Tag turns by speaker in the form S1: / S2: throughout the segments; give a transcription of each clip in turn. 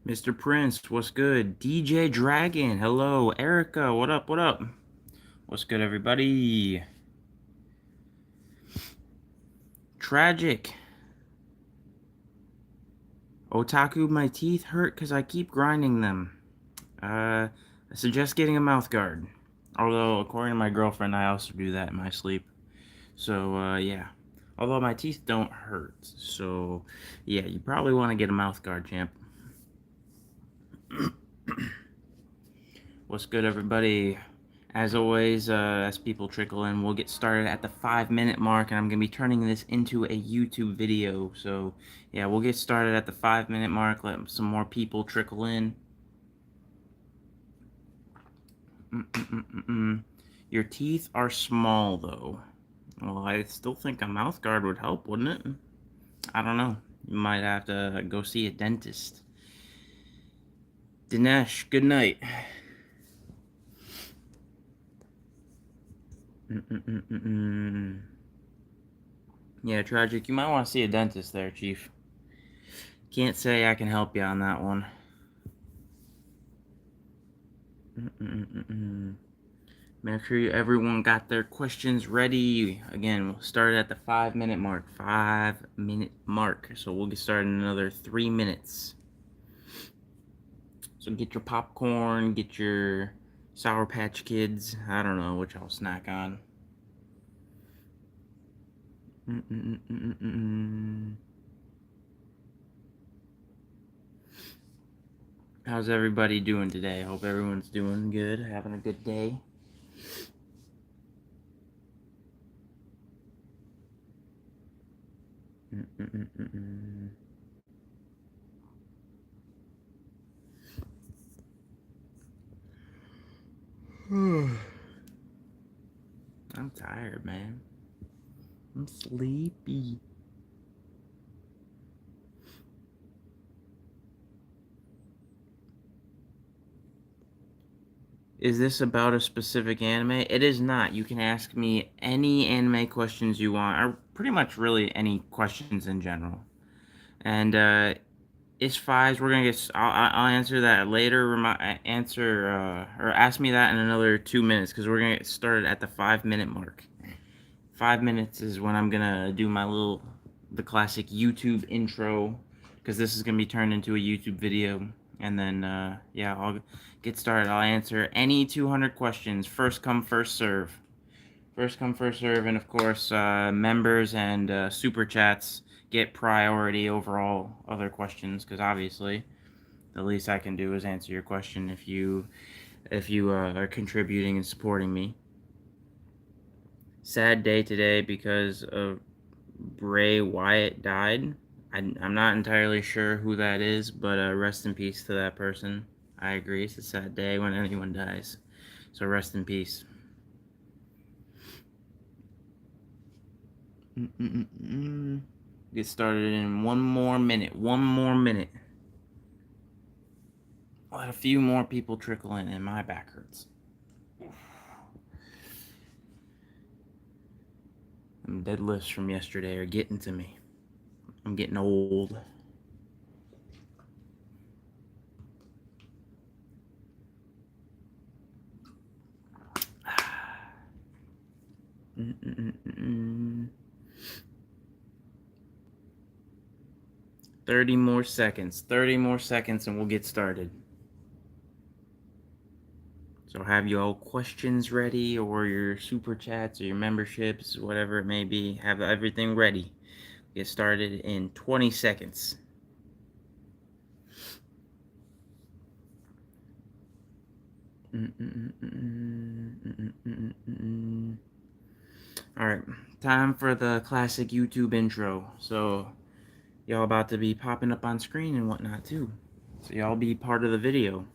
S1: Mr. Prince, what's good? DJ Dragon, hello. Erica, what up, what up? What's good, everybody? Tragic. Otaku, my teeth hurt because I keep grinding them. I suggest getting a mouth guard. Although, according to my girlfriend, I also do that in my sleep. So, yeah. Although my teeth don't hurt. So, yeah, you probably want to get a mouth guard, champ. What's good, everybody? As always, as people trickle in, we'll get started at the 5-minute mark, and I'm going to be turning this into a YouTube video. So, yeah, we'll get started at the 5-minute mark, let some more people trickle in. Your teeth are small, though. Well, I still think a mouth guard would help, wouldn't it? I don't know. You might have to go see a dentist. Dinesh, good night. Yeah, Tragic, you might want to see a dentist there, Chief. Can't say I can help you on that one. Make sure everyone got their questions ready. Again, we'll start at the 5-minute mark. 5-minute mark. So we'll get started in another 3 minutes. So get your popcorn, get your Sour Patch Kids. I don't know which I'll snack on. How's everybody doing today? Hope everyone's doing good, having a good day. I'm tired, man. I'm sleepy. Is this about a specific anime? It is not. You can ask me any anime questions you want, or pretty much really any questions in general. And it's fives. We're gonna get. I'll answer that later. Answer or ask me that in another 2 minutes because we're gonna get started at the 5-minute mark. 5 minutes is when I'm gonna do the classic YouTube intro because this is gonna be turned into a YouTube video. And then, yeah, I'll get started. I'll answer any 200 questions. First come, first serve. First come, first serve. And, of course, members and super chats get priority over all other questions because, obviously, the least I can do is answer your question if you are contributing and supporting me. Sad day today because of Bray Wyatt died. I'm not entirely sure who that is, but rest in peace to that person. I agree, it's a sad day when anyone dies. So rest in peace. Get started in 1 more minute. 1 more minute. Let a few more people trickle in, and my back hurts. Them deadlifts from yesterday are getting to me. I'm getting old. Mm-mm-mm-mm. 30 more seconds. 30 more seconds and we'll get started. So have you all questions ready, or your super chats, or your memberships, whatever it may be. Have everything ready. Get started in 20 seconds. Alright, time for the classic YouTube intro. So, y'all about to be popping up on screen and whatnot too. So y'all be part of the video.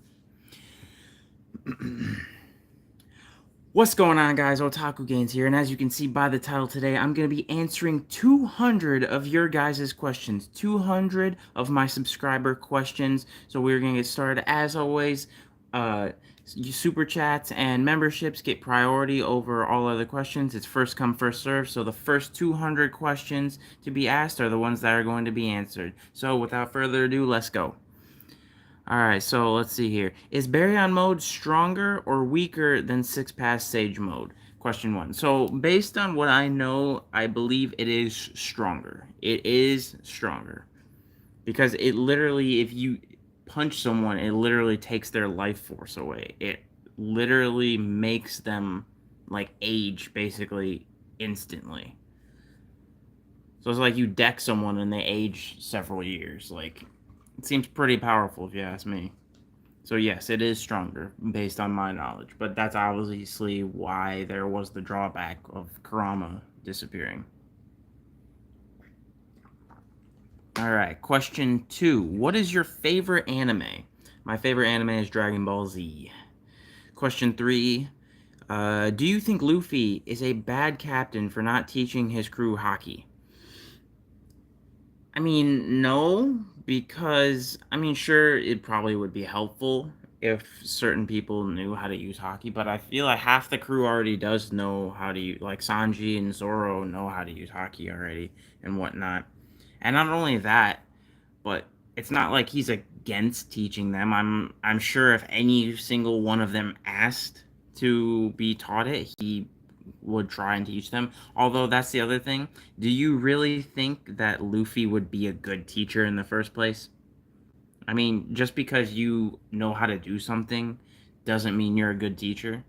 S1: What's going on, guys? Otaku Gains here, and as you can see by the title today, I'm going to be answering 200 of your guys' questions. 200 of my subscriber questions. So we're going to get started. As always, super chats and memberships get priority over all other questions. It's first come, first serve. So the first 200 questions to be asked are the ones that are going to be answered. So without further ado, let's go. All right, so let's see here. Is Baryon mode stronger or weaker than Six Pass Sage mode? Question one. So, based on what I know, I believe it is stronger. It is stronger. Because it literally, if you punch someone, it literally takes their life force away. It literally makes them, like, age, basically, instantly. So it's like you deck someone and they age several years. Like, it seems pretty powerful if you ask me. So yes, it is stronger based on my knowledge, but that's obviously why there was the drawback of Kurama disappearing. All right, question 2. What is your favorite anime? My favorite anime is Dragon Ball Z. Question 3. Do you think Luffy is a bad captain for not teaching his crew hockey? I mean, no, because, I mean, sure, it probably would be helpful if certain people knew how to use hockey, but I feel like half the crew already does know how to use, like Sanji and Zoro know how to use hockey already and whatnot. And not only that, but it's not like he's against teaching them. I'm sure if any single one of them asked to be taught it, he would try and teach them. Although that's the other thing. Do you really think that Luffy would be a good teacher in the first place? I mean, just because you know how to do something doesn't mean you're a good teacher.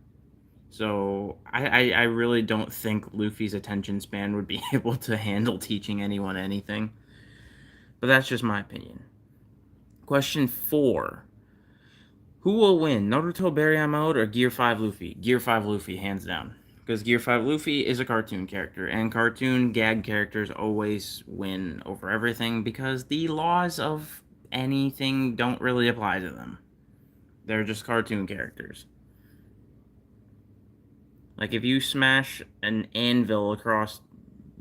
S1: So I really don't think Luffy's attention span would be able to handle teaching anyone anything. But that's just my opinion. Question 4. Who will win, Naruto Baryon mode or Gear 5 Luffy? Gear 5 Luffy, hands down. Because Gear 5 Luffy is a cartoon character, and cartoon gag characters always win over everything because the laws of anything don't really apply to them. They're just cartoon characters. Like, if you smash an anvil across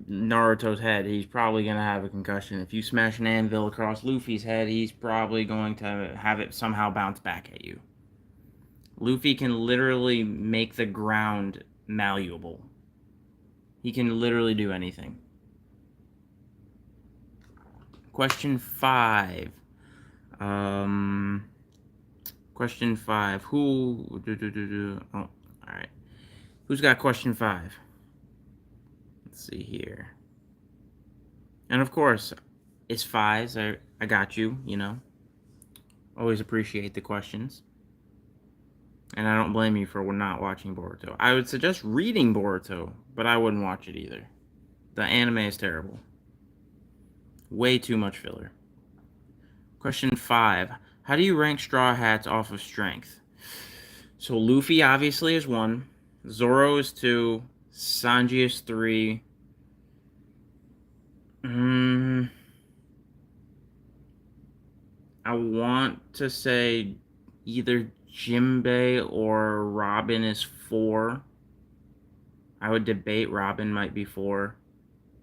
S1: Naruto's head, he's probably going to have a concussion. If you smash an anvil across Luffy's head, he's probably going to have it somehow bounce back at you. Luffy can literally make the ground malleable. He can literally do anything. Question 5. Question 5. Who... Oh, alright. Who's got question 5? Let's see here. And of course, it's fives. I got you, you know. Always appreciate the questions. And I don't blame you for not watching Boruto. I would suggest reading Boruto, but I wouldn't watch it either. The anime is terrible. Way too much filler. Question 5. How do you rank Straw Hats off of strength? So Luffy obviously is 1. Zoro is 2. Sanji is 3. I want to say either Jinbei or Robin is 4. I would debate Robin might be 4.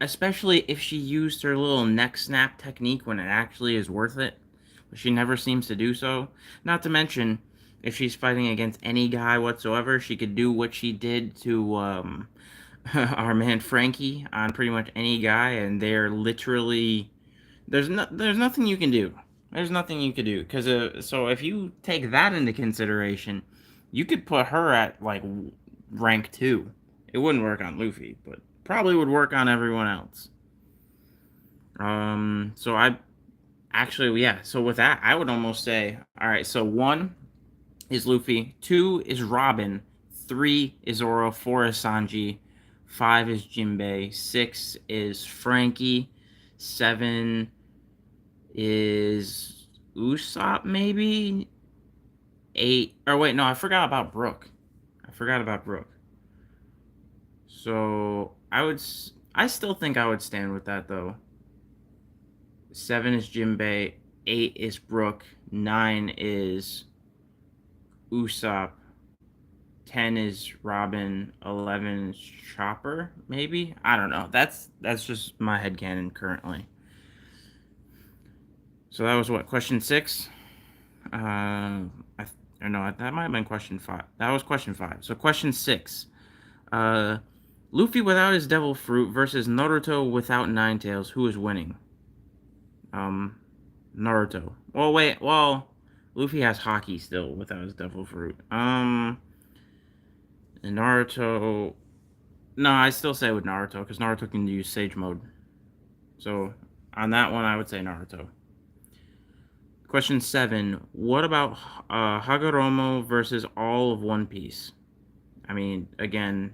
S1: Especially if she used her little neck snap technique when it actually is worth it. But she never seems to do so. Not to mention, if she's fighting against any guy whatsoever, she could do what she did to our man Frankie on pretty much any guy, and they're literally... There's nothing you can do. There's nothing you could do. Because so if you take that into consideration, you could put her at, like, rank 2. It wouldn't work on Luffy, but probably would work on everyone else. So I... Actually, yeah. So with that, I would almost say, all right, so 1 is Luffy, 2 is Robin, 3 is Zoro, 4 is Sanji, 5 is Jinbei, 6 is Frankie, 7 is Usopp, maybe? 8, or wait, no, I forgot about Brook. So I still think I would stand with that, though. 7 is Jinbei, 8 is Brook, 9 is Usopp, 10 is Robin, 11 is Chopper, maybe? I don't know. That's just my headcanon currently. So that was what, question 6? Or no, that might have been question 5. That was question 5. So question 6. Luffy without his devil fruit versus Naruto without Nine Tails. Who is winning? Naruto. Well, wait. Well, Luffy has Haki still without his Devil Fruit. Naruto. No, I still say with Naruto because Naruto can use Sage Mode. So on that one, I would say Naruto. Question 7. What about Hagoromo versus all of One Piece? I mean, again,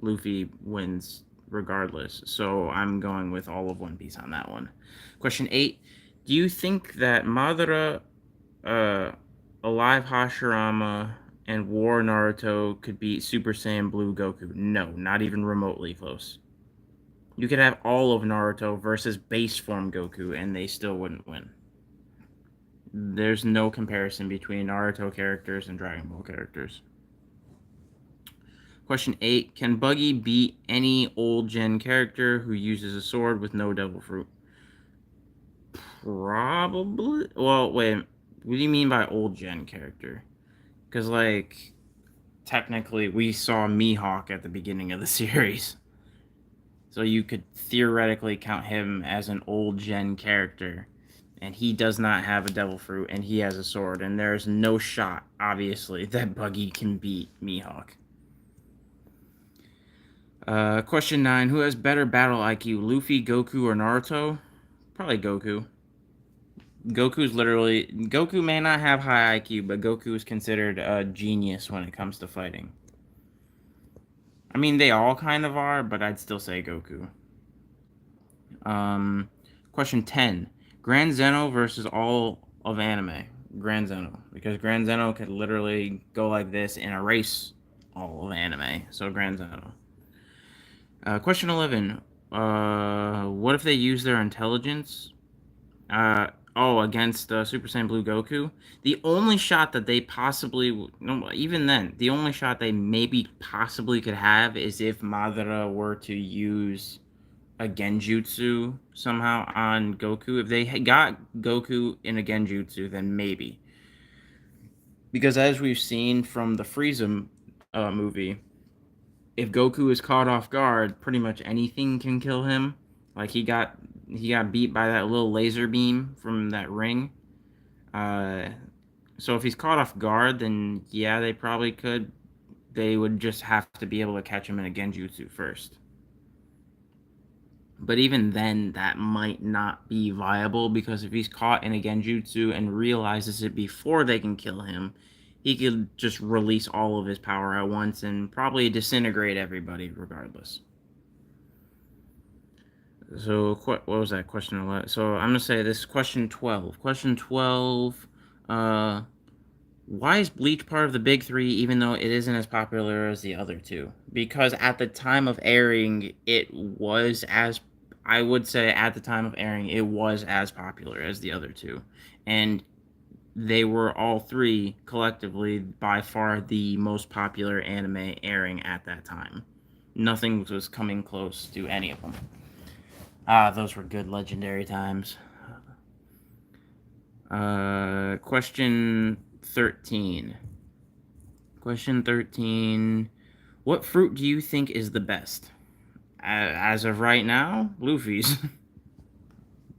S1: Luffy wins regardless. So I'm going with all of One Piece on that one. Question 8. Do you think that Madara, Alive Hashirama, and War Naruto could beat Super Saiyan Blue Goku? No, not even remotely close. You could have all of Naruto versus base form Goku, and they still wouldn't win. There's no comparison between Naruto characters and Dragon Ball characters. Question 8. Can Buggy beat any old gen character who uses a sword with no Devil Fruit? Probably. Well, wait. What do you mean by old gen character? Because, like, technically, we saw Mihawk at the beginning of the series. So you could theoretically count him as an old gen character. And he does not have a Devil Fruit, and he has a sword. And there's no shot, obviously, that Buggy can beat Mihawk. Question 9. Who has better battle IQ, Luffy, Goku, or Naruto? Probably Goku. Goku may not have high IQ, but Goku is considered a genius when it comes to fighting. I mean, they all kind of are, but I'd still say Goku. Question 10. Grand Zeno versus all of anime. Grand Zeno. Because Grand Zeno could literally go like this and erase all of anime. So Grand Zeno. Question 11. What if they use their intelligence? Against Super Saiyan Blue Goku. The only shot that they possibly, no, even then, the only shot they maybe possibly could have is if Madara were to use a Genjutsu somehow on Goku. If they got Goku in a Genjutsu, then maybe. Because as we've seen from the Frieza movie, if Goku is caught off guard, pretty much anything can kill him. Like he got beat by that little laser beam from that ring. So if he's caught off guard, then yeah, they probably could. They would just have to be able to catch him in a Genjutsu first. But even then, that might not be viable because if he's caught in a Genjutsu and realizes it before they can kill him, he could just release all of his power at once and probably disintegrate everybody regardless. So, what was that? Question 11. So, I'm going to say this is question 12. Question 12. Why is Bleach part of the big three even though it isn't as popular as the other two? Because at the time of airing, I would say at the time of airing, it was as popular as the other two. And they were all three collectively by far the most popular anime airing at that time. Nothing was coming close to any of them. Those were good legendary times. Question 13. Question 13. What fruit do you think is the best? As of right now, Luffy's.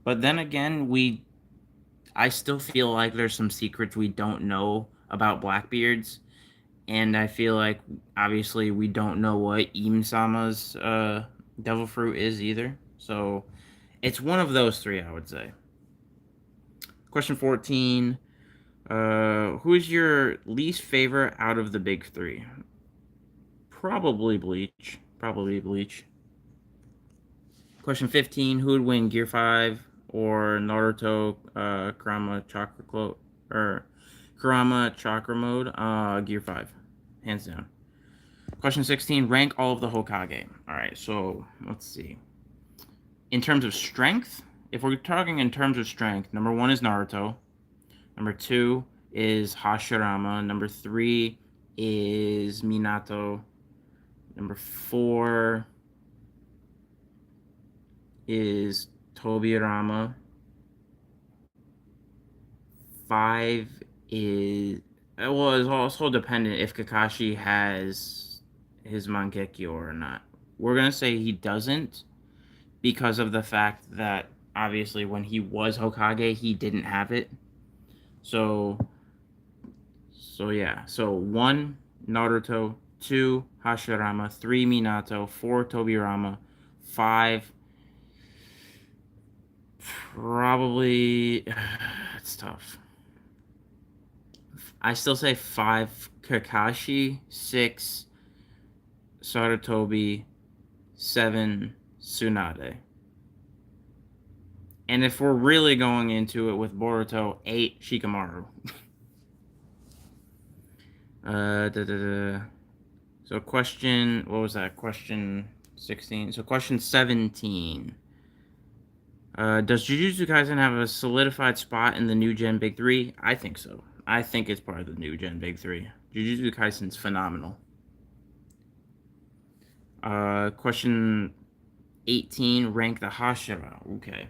S1: But then again, I still feel like there's some secrets we don't know about Blackbeard's. And I feel like, obviously, we don't know what Im-sama's Devil Fruit is either. So, it's one of those three, I would say. Question 14. Who's your least favorite out of the big three? Probably Bleach. Question 15. Who would win, Gear 5 or Naruto Kurama Chakra Mode? Gear 5. Hands down. Question 16. Rank all of the Hokage. Alright, so let's see. In terms of strength, if we're talking in terms of strength, number 1 is Naruto. Number 2 is Hashirama. Number 3 is Minato. Number 4 is Tobirama. 5 is... Well, it's also dependent if Kakashi has his Mangekyo or not. We're going to say he doesn't because of the fact that, obviously, when he was Hokage, he didn't have it. So, So yeah. So 1 Naruto, 2 Hashirama, 3 Minato, 4 Tobirama, 5 probably it's tough. I still say 5 Kakashi, 6 Sarutobi, 7 Tsunade. And if we're really going into it with Boruto, 8 Shikamaru. Da, da, da. So question, what was that? Question 16. So question 17. Does Jujutsu Kaisen have a solidified spot in the new gen Big Three? I think so. I think it's part of the new gen Big Three. Jujutsu Kaisen's phenomenal. Question 18. Rank the Hashira. Okay.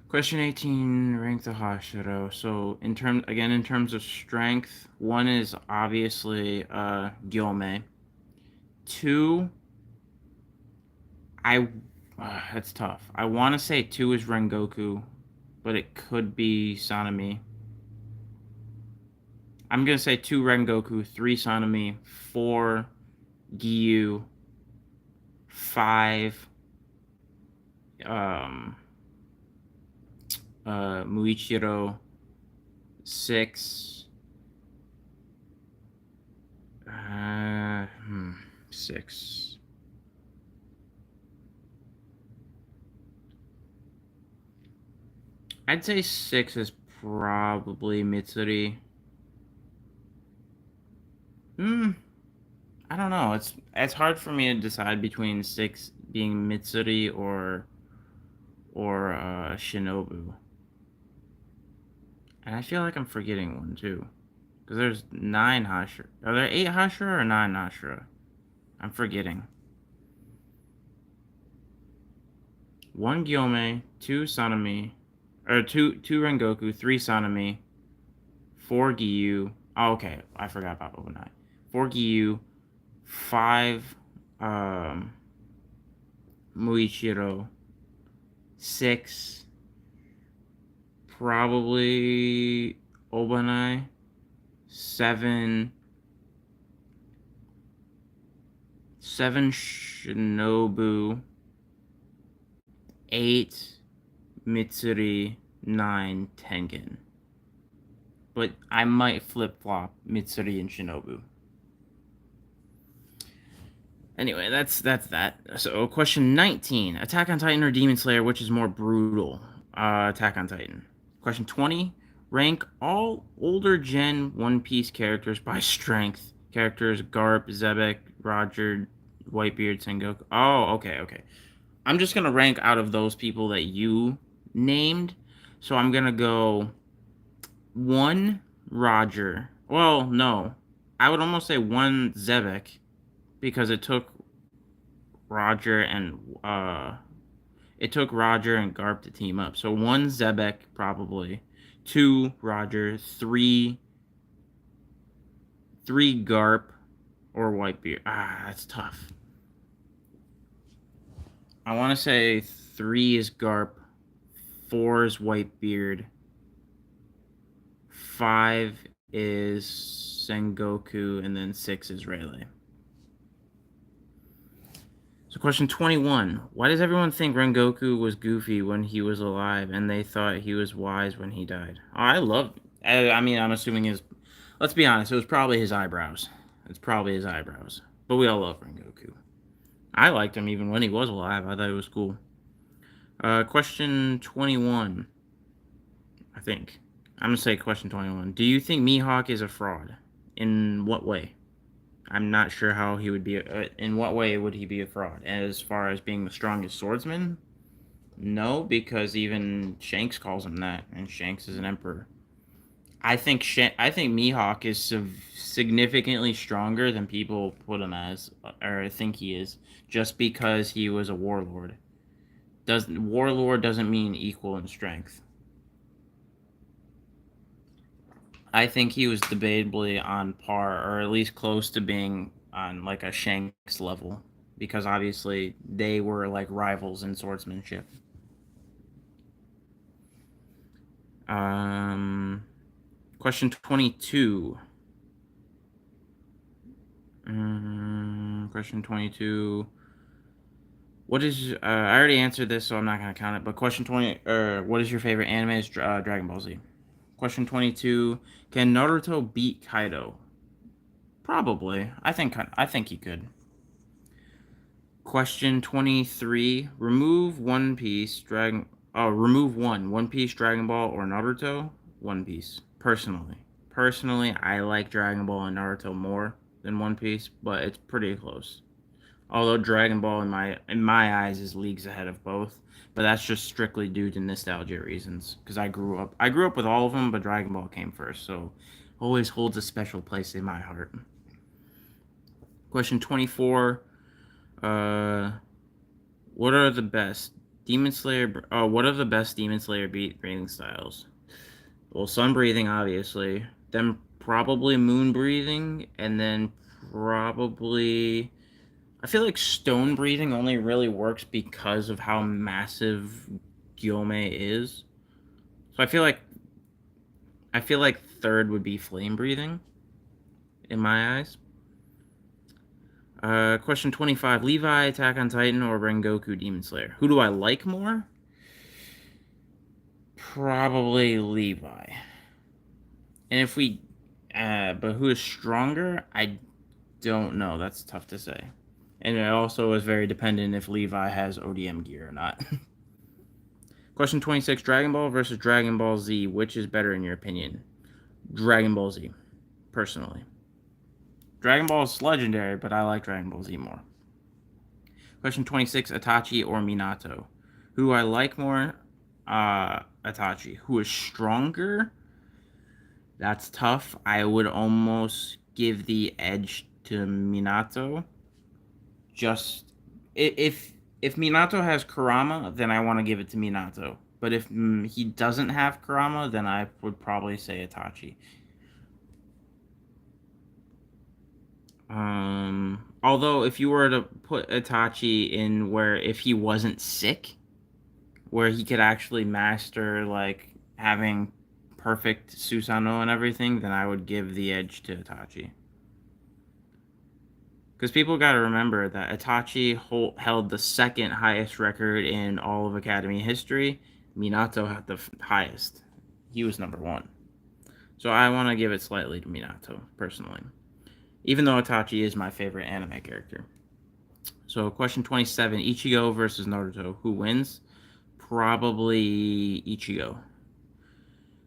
S1: Question 18. Rank the Hashira. So in terms of strength, 1 is obviously Gyome. 2, that's tough. I want to say 2 is Rengoku, but it could be Sanemi. I'm going to say 2 Rengoku, 3 Sanemi, 4 Giyu, 5 Muichiro, 6 6. I'd say 6 is probably Mitsuri. I don't know. It's hard for me to decide between 6 being Mitsuri or Shinobu. And I feel like I'm forgetting one too. Because there's 9 Hashira. Are there 8 Hashira or 9 Hashira? I'm forgetting. 1 Gyome, 2 Sanemi, or 2 Rengoku, 3 Sanemi, 4 Giyu. Oh, okay. I forgot about 09. 4 Giyu, 5 Muichiro, 6 probably Obanai, 7 Shinobu, 8 Mitsuri, 9 Tengen. But I might flip-flop Mitsuri and Shinobu. Anyway, that's that. So question 19. Attack on Titan or Demon Slayer, which is more brutal? Attack on Titan. Question 20. Rank all older gen One Piece characters by strength. Characters Garp, Zebek, Roger, Whitebeard, Sengoku. Oh, okay. I'm just going to rank out of those people that you named. So I'm going to go 1 Roger. Well, no. I would almost say 1 Zebek because it took Roger and Garp to team up. So 1 Zebek probably, 2 Roger, 3 Garp or Whitebeard. That's tough. I want to say 3 is Garp, 4 is Whitebeard, 5 is Sengoku, and then 6 is Rayleigh. So question 21. Why does everyone think Rengoku was goofy when he was alive and they thought he was wise when he died? Oh, I mean, I'm assuming let's be honest, it was probably his eyebrows. It's probably his eyebrows. But we all love Rengoku. I liked him even when he was alive. I thought it was cool. Question 21. I think. I'm going to say question 21. Do you think Mihawk is a fraud? In what way? I'm not sure how he would be. In what way would he be a fraud? As far as being the strongest swordsman? No, because even Shanks calls him that, and Shanks is an emperor. I think Mihawk is significantly stronger than people put him as, or think he is, just because he was a warlord. Warlord doesn't mean equal in strength. I think he was debatably on par, or at least close to being on like a Shanks level, because obviously they were like rivals in swordsmanship. Question 22. Question 22. What is I already answered this, so I'm not gonna count it. But question 20, what is your favorite anime? Is Dragon Ball Z. Question 22. Can Naruto beat Kaido? Probably. I think he could. Question 23. Remove One Piece, Dragon. Oh, remove One Piece, Dragon Ball, or Naruto. One Piece. Personally, I like Dragon Ball and Naruto more than One Piece, but it's pretty close. Although Dragon Ball in my eyes is leagues ahead of both, but that's just strictly due to nostalgia reasons. Because I grew up with all of them, but Dragon Ball came first, so always holds a special place in my heart. Question 24. Uh, what are the best Demon Slayer? What are the best Demon Slayer breathing styles? Well, sun breathing, obviously. Then probably moon breathing, and then probably I feel like stone breathing only really works because of how massive Gyome is. So I feel like third would be flame breathing in my eyes. Question 25. Levi, Attack on Titan, or Rengoku, Demon Slayer? Who do I like more? Probably Levi. And but who is stronger? I don't know. That's tough to say. And it also is very dependent if Levi has ODM gear or not. Question 26. Dragon Ball versus Dragon Ball Z. Which is better in your opinion? Dragon Ball Z, personally. Dragon Ball is legendary, but I like Dragon Ball Z more. Question 26. Itachi or Minato? Who I like more? Itachi. Who is stronger? That's tough. I would almost give the edge to Minato. Just if Minato has Kurama, then I want to give it to Minato. But if he doesn't have Kurama, then I would probably say Itachi. Although if you were to put Itachi in where if he wasn't sick, where he could actually master like having perfect Susanoo and everything, then I would give the edge to Itachi. Because people got to remember that Itachi held the second highest record in all of Academy history. Minato had the highest. He was number one. So I want to give it slightly to Minato, personally. Even though Itachi is my favorite anime character. So question 27. Ichigo versus Naruto. Who wins? Probably Ichigo.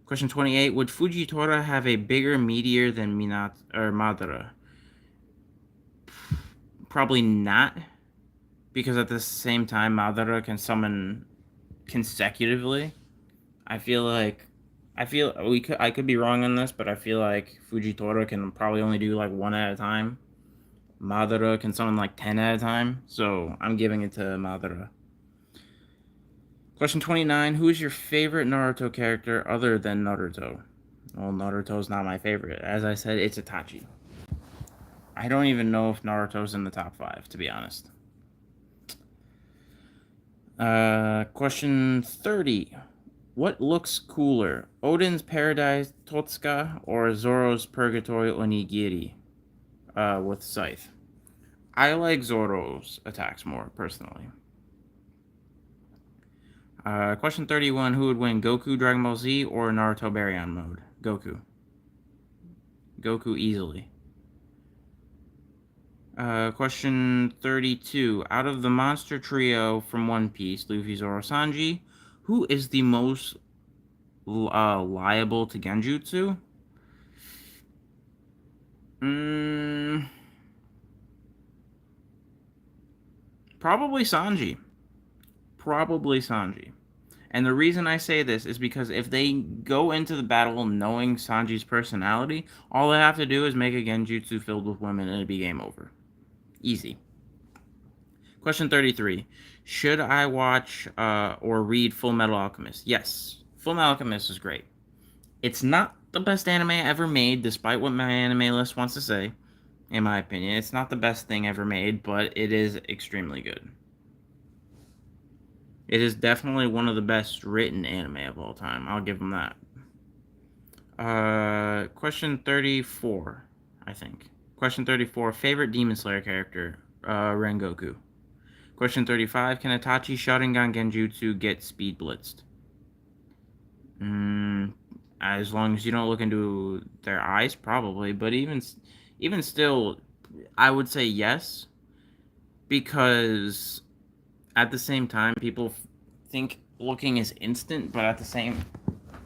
S1: Question 28. Would Fujitora have a bigger meteor than Madara? Probably not, because at the same time Madara can summon consecutively. I could be wrong on this, but I feel like Fujitora can probably only do like one at a time. Madara can summon like 10 at a time, so I'm giving it to Madara. Question 29. Who is your favorite Naruto character other than Naruto? Well, Naruto's not my favorite. As I said, it's Itachi. I don't even know if Naruto's in the top 5, to be honest. Question 30. What looks cooler, Odin's Paradise Totsuka or Zoro's Purgatory Onigiri with Scythe? I like Zoro's attacks more, personally. Question 31. Who would win, Goku Dragon Ball Z or Naruto Baryon mode? Goku. Goku easily. Question 32. Out of the monster trio from One Piece, Luffy, Zoro, Sanji, who is the most liable to Genjutsu? Probably Sanji. Probably Sanji. And the reason I say this is because if they go into the battle knowing Sanji's personality, all they have to do is make a Genjutsu filled with women and it'd be game over. Easy. Question 33. Should I watch or read Full Metal Alchemist? Yes. Full Metal Alchemist is great. It's not the best anime ever made, despite what my anime list wants to say. In my opinion, it's not the best thing ever made, but it is extremely good. It is definitely one of the best written anime of all time. I'll give them that. Question 34, I think. Question 34, favorite Demon Slayer character? Rengoku. Question 35, can Itachi Sharingan Genjutsu get speed blitzed? As long as you don't look into their eyes, probably. But even still, I would say yes, because at the same time, people think looking is instant, but at the same,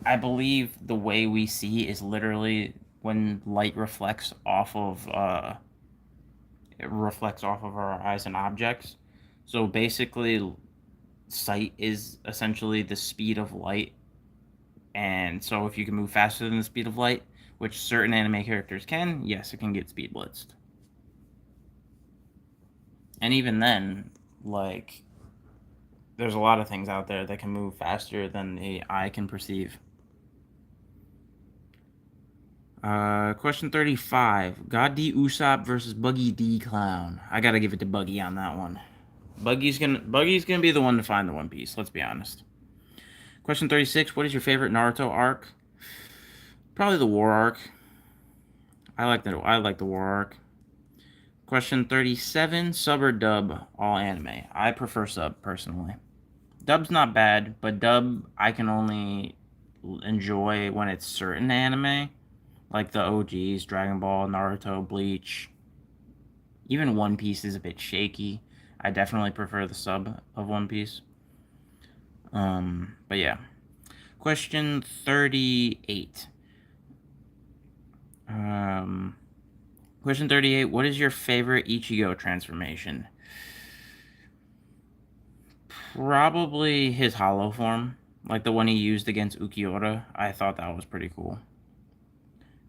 S1: I believe the way we see is literally when light reflects off of our eyes and objects. So basically, sight is essentially the speed of light, and so if you can move faster than the speed of light, which certain anime characters can, yes, it can get speed blitzed. And even then, like, there's a lot of things out there that can move faster than the eye can perceive. Question 35. God D Usopp versus Buggy D Clown. I gotta give it to Buggy on that one. Buggy's gonna be the one to find the One Piece, let's be honest. Question 36. What is your favorite Naruto arc? Probably the War arc. I like the War arc. Question 37. Sub or dub all anime? I prefer sub, personally. Dub's not bad, but dub I can only enjoy when it's certain anime, like the OGs, Dragon Ball, Naruto, Bleach. Even One Piece is a bit shaky. I definitely prefer the sub of One Piece. But yeah. Question 38. Question 38. What is your favorite Ichigo transformation? Probably his hollow form, like the one he used against Ukiura. I thought that was pretty cool.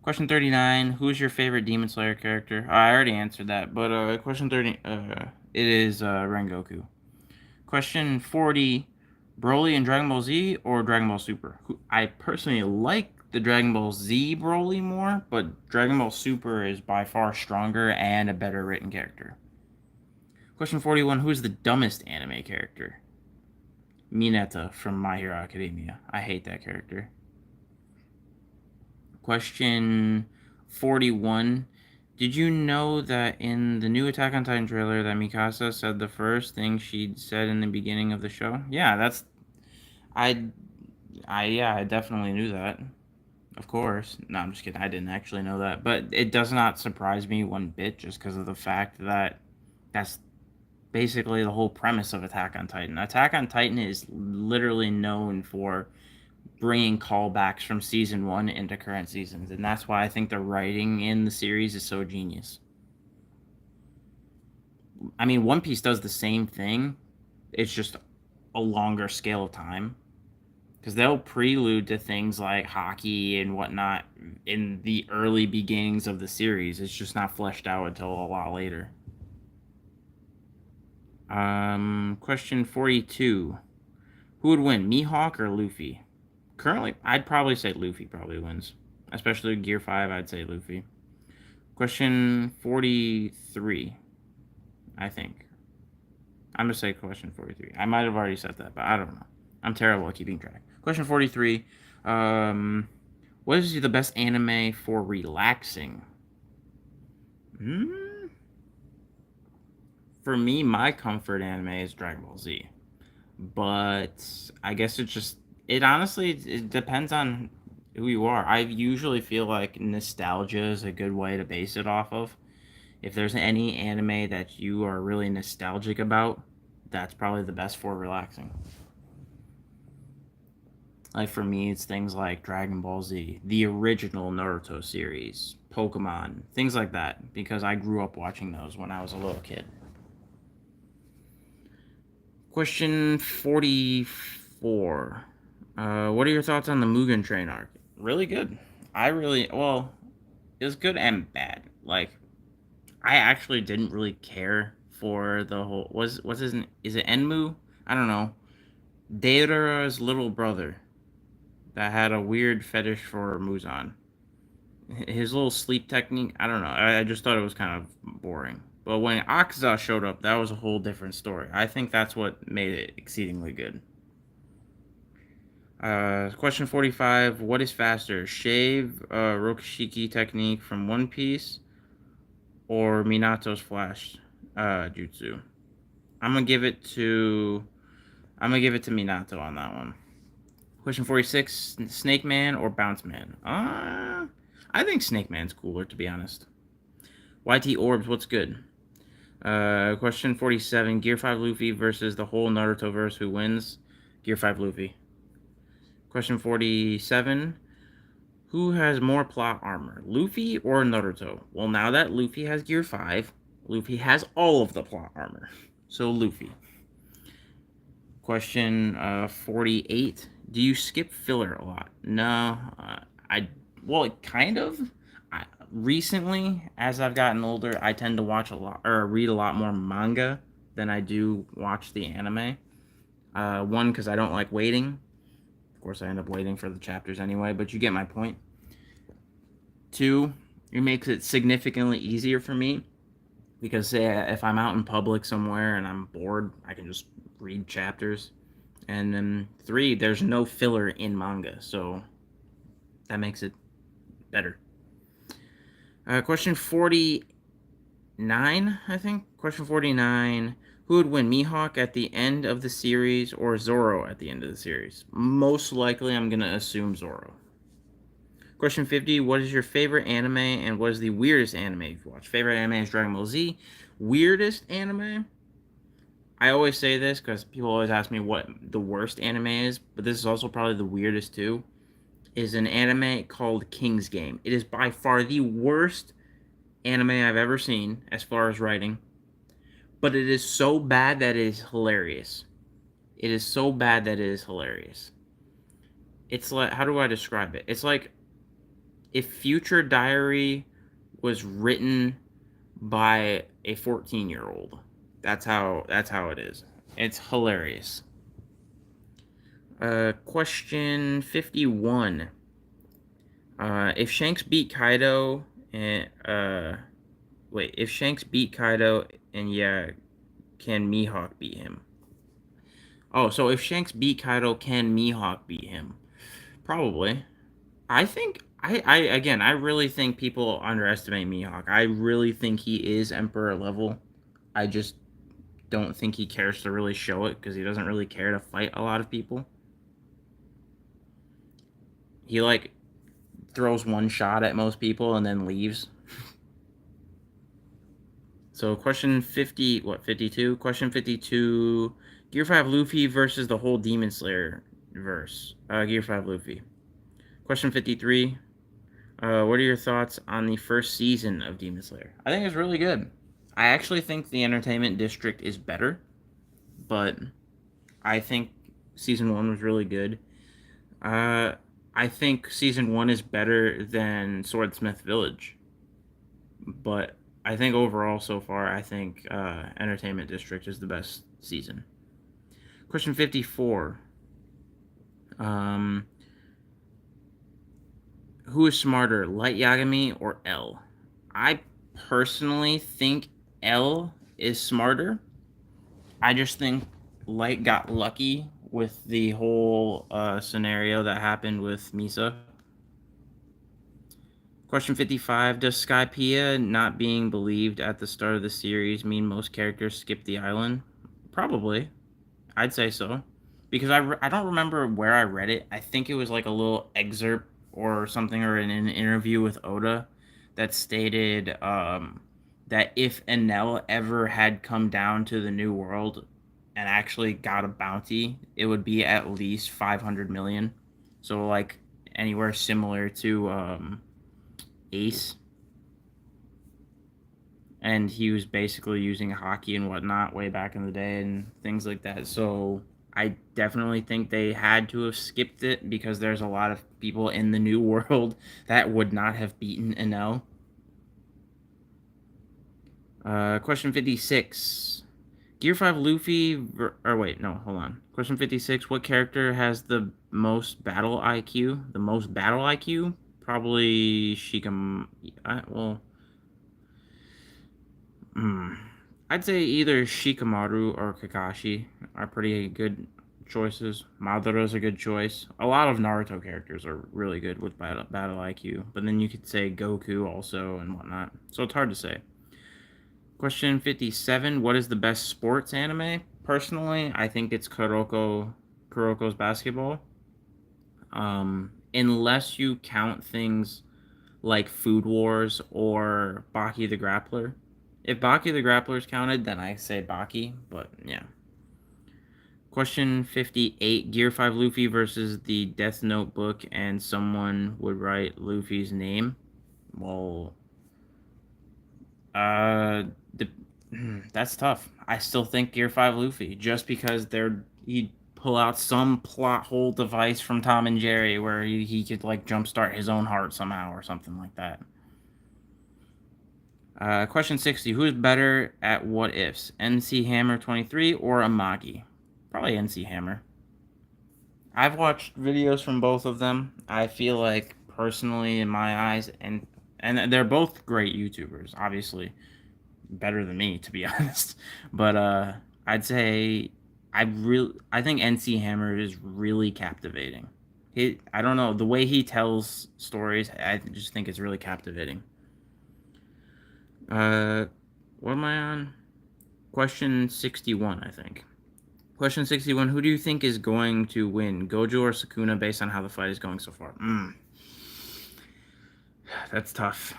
S1: Question 39. Who's your favorite Demon Slayer character? I already answered that, but question 30. It is Rengoku. Question 40. Broly in Dragon Ball Z or Dragon Ball Super? I personally like the Dragon Ball Z Broly more, but Dragon Ball Super is by far stronger and a better written character. Question 41. Who is the dumbest anime character? Mineta from My Hero Academia. I hate that character. Question 41. Did you know that in the new Attack on Titan trailer that Mikasa said the first thing she'd said in the beginning of the show? Yeah, that's... I definitely knew that. Of course. No, I'm just kidding. I didn't actually know that. But it does not surprise me one bit just because of the fact that that's basically the whole premise of Attack on Titan. Attack on Titan is literally known for bringing callbacks from season 1 into current seasons, and that's why I think the writing in the series is so genius. I mean, One Piece does the same thing. It's just a longer scale of time. Because they'll prelude to things like hockey and whatnot in the early beginnings of the series. It's just not fleshed out until a lot later. Question 42. Who would win, Mihawk or Luffy? Currently, I'd probably say Luffy probably wins. Especially Gear 5, I'd say Luffy. Question 43. I think. I'm going to say question 43. I might have already said that, but I don't know. I'm terrible at keeping track. Question 43. What is the best anime for relaxing? For me, my comfort anime is Dragon Ball Z. But I guess it honestly, it depends on who you are. I usually feel like nostalgia is a good way to base it off of. If there's any anime that you are really nostalgic about, that's probably the best for relaxing. Like for me, it's things like Dragon Ball Z, the original Naruto series, Pokemon, things like that, because I grew up watching those when I was a little kid. Question 44. What are your thoughts on the Mugen Train arc? Really good. Well, it was good and bad. Like, I actually didn't really care for the whole, is it Enmu? I don't know. Deidara's little brother that had a weird fetish for Muzan. His little sleep technique, I don't know. I just thought it was kind of boring. But when Akaza showed up, that was a whole different story. I think that's what made it exceedingly good. Question 45. What is faster? Shave Rokishiki technique from One Piece or Minato's flash jutsu? I'm gonna give it to Minato on that one. Question 46: Snake Man or Bounce Man? I think Snake Man's cooler, to be honest. YT Orbs, what's good? Question 47: Gear 5 Luffy versus the whole Naruto verse. Who wins? Gear 5 Luffy. Question 47: Who has more plot armor, Luffy or Naruto? Well, now that Luffy has Gear 5, Luffy has all of the plot armor. So, Luffy. Question 48. Do you skip filler a lot? No. Kind of. Recently, as I've gotten older, I tend to watch a lot or read a lot more manga than I do watch the anime. One, because I don't like waiting. Of course, I end up waiting for the chapters anyway, but you get my point. Two, it makes it significantly easier for me because, say, if I'm out in public somewhere and I'm bored, I can just read chapters. And then three, there's no filler in manga, so that makes it better. Question 49, I think. Question 49. Who would win, Mihawk at the end of the series or Zoro at the end of the series? Most likely, I'm going to assume Zoro. Question 50. What is your favorite anime and what is the weirdest anime you've watched? Favorite anime is Dragon Ball Z. Weirdest anime? I always say this because people always ask me what the worst anime is, but this is also probably the weirdest too. Is an anime called King's Game. It is by far the worst anime I've ever seen as far as writing, but it is so bad that it is hilarious. It is so bad that it is hilarious. It's like, how do I describe it? It's like if Future Diary was written by a 14-year-old. That's how it is. It's hilarious. Question 51. If Shanks beat Kaido and if Shanks beat Kaido and can Mihawk beat him? Oh, so if Shanks beat Kaido, can Mihawk beat him? Probably. I think I really think people underestimate Mihawk. I really think he is Emperor level. I just don't think he cares to really show it because he doesn't really care to fight a lot of people. He throws one shot at most people and then leaves. So question 52? Question 52. Gear 5 Luffy versus the whole Demon Slayer verse. Gear 5 Luffy. Question 53. What are your thoughts on the first season of Demon Slayer? I think it's really good. I actually think the Entertainment District is better, but I think season 1 was really good. I think season 1 is better than Swordsmith Village, but I think overall so far, I think Entertainment District is the best season. Question 54. Who is smarter, Light Yagami or L? I personally think L is smarter. I just think Light got lucky with the whole scenario that happened with Misa. Question 55. Does Skypiea not being believed at the start of the series mean most characters skip the island? Probably. I'd say so. Because I don't remember where I read it. I think it was like a little excerpt or something, or in an interview with Oda, that stated that if Enel ever had come down to the New World and actually got a bounty, it would be at least 500 million. So like anywhere similar to Ace. And he was basically using hockey and whatnot way back in the day and things like that. So I definitely think they had to have skipped it because there's a lot of people in the New World that would not have beaten Enel. Question 56. Gear 5 Luffy... hold on. Question 56. What character has the most battle IQ? The most battle IQ? Probably I'd say either Shikamaru or Kakashi are pretty good choices. Madara's a good choice. A lot of Naruto characters are really good with battle IQ, but then you could say Goku also and whatnot. So it's hard to say. Question 57. What is the best sports anime? Personally, I think it's Kuroko's Basketball. Unless you count things like Food Wars or Baki the Grappler. If Baki the Grappler is counted, then I say Baki, but yeah. Question 58. Gear 5 Luffy versus the Death Note book, and someone would write Luffy's name. Well, uh, the, that's tough. I still think Gear 5 Luffy, just because he'd pull out some plot hole device from Tom and Jerry where he could, like, jumpstart his own heart somehow or something like that. Question 60. Who is better at what ifs? NC Hammer 23 or Amagi? Probably NC Hammer. I've watched videos from both of them. I feel like, personally, in my eyes, and they're both great YouTubers, obviously. Better than me, to be honest. But I'd say I think NC Hammer is really captivating. I don't know, the way he tells stories, I just think it's really captivating. What am I on? Question 61, I think. Question 61, who do you think is going to win, Gojo or Sukuna, based on how the fight is going so far? That's tough.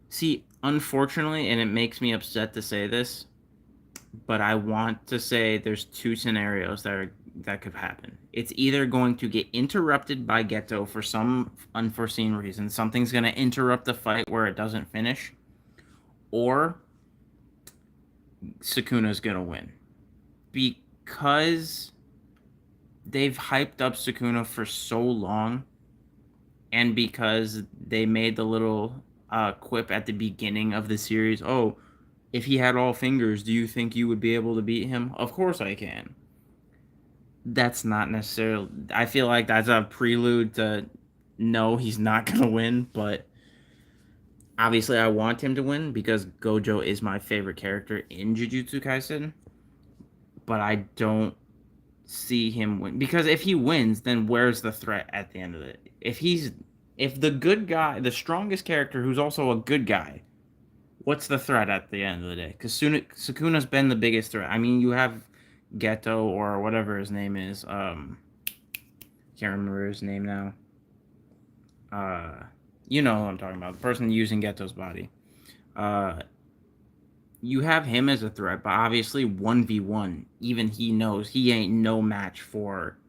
S1: See, unfortunately, and it makes me upset to say this, but I want to say there's two scenarios that could happen. It's either going to get interrupted by Geto for some unforeseen reason. Something's going to interrupt the fight where it doesn't finish. Or Sukuna's going to win. Because they've hyped up Sukuna for so long, and because they made the little quip at the beginning of the series, oh, if he had all fingers, do you think you would be able to beat him? Of course I can. That's not necessarily... I feel like that's a prelude to, no, he's not going to win, but obviously I want him to win because Gojo is my favorite character in Jujutsu Kaisen, but I don't see him win. Because if he wins, then where's the threat at the end of it? If the good guy, the strongest character who's also a good guy, what's the threat at the end of the day? Because Sukuna's been the biggest threat. I mean, you have Geto or whatever his name is. Can't remember his name now. You know who I'm talking about. The person using Geto's body. You have him as a threat, but obviously 1v1, even he knows he ain't no match for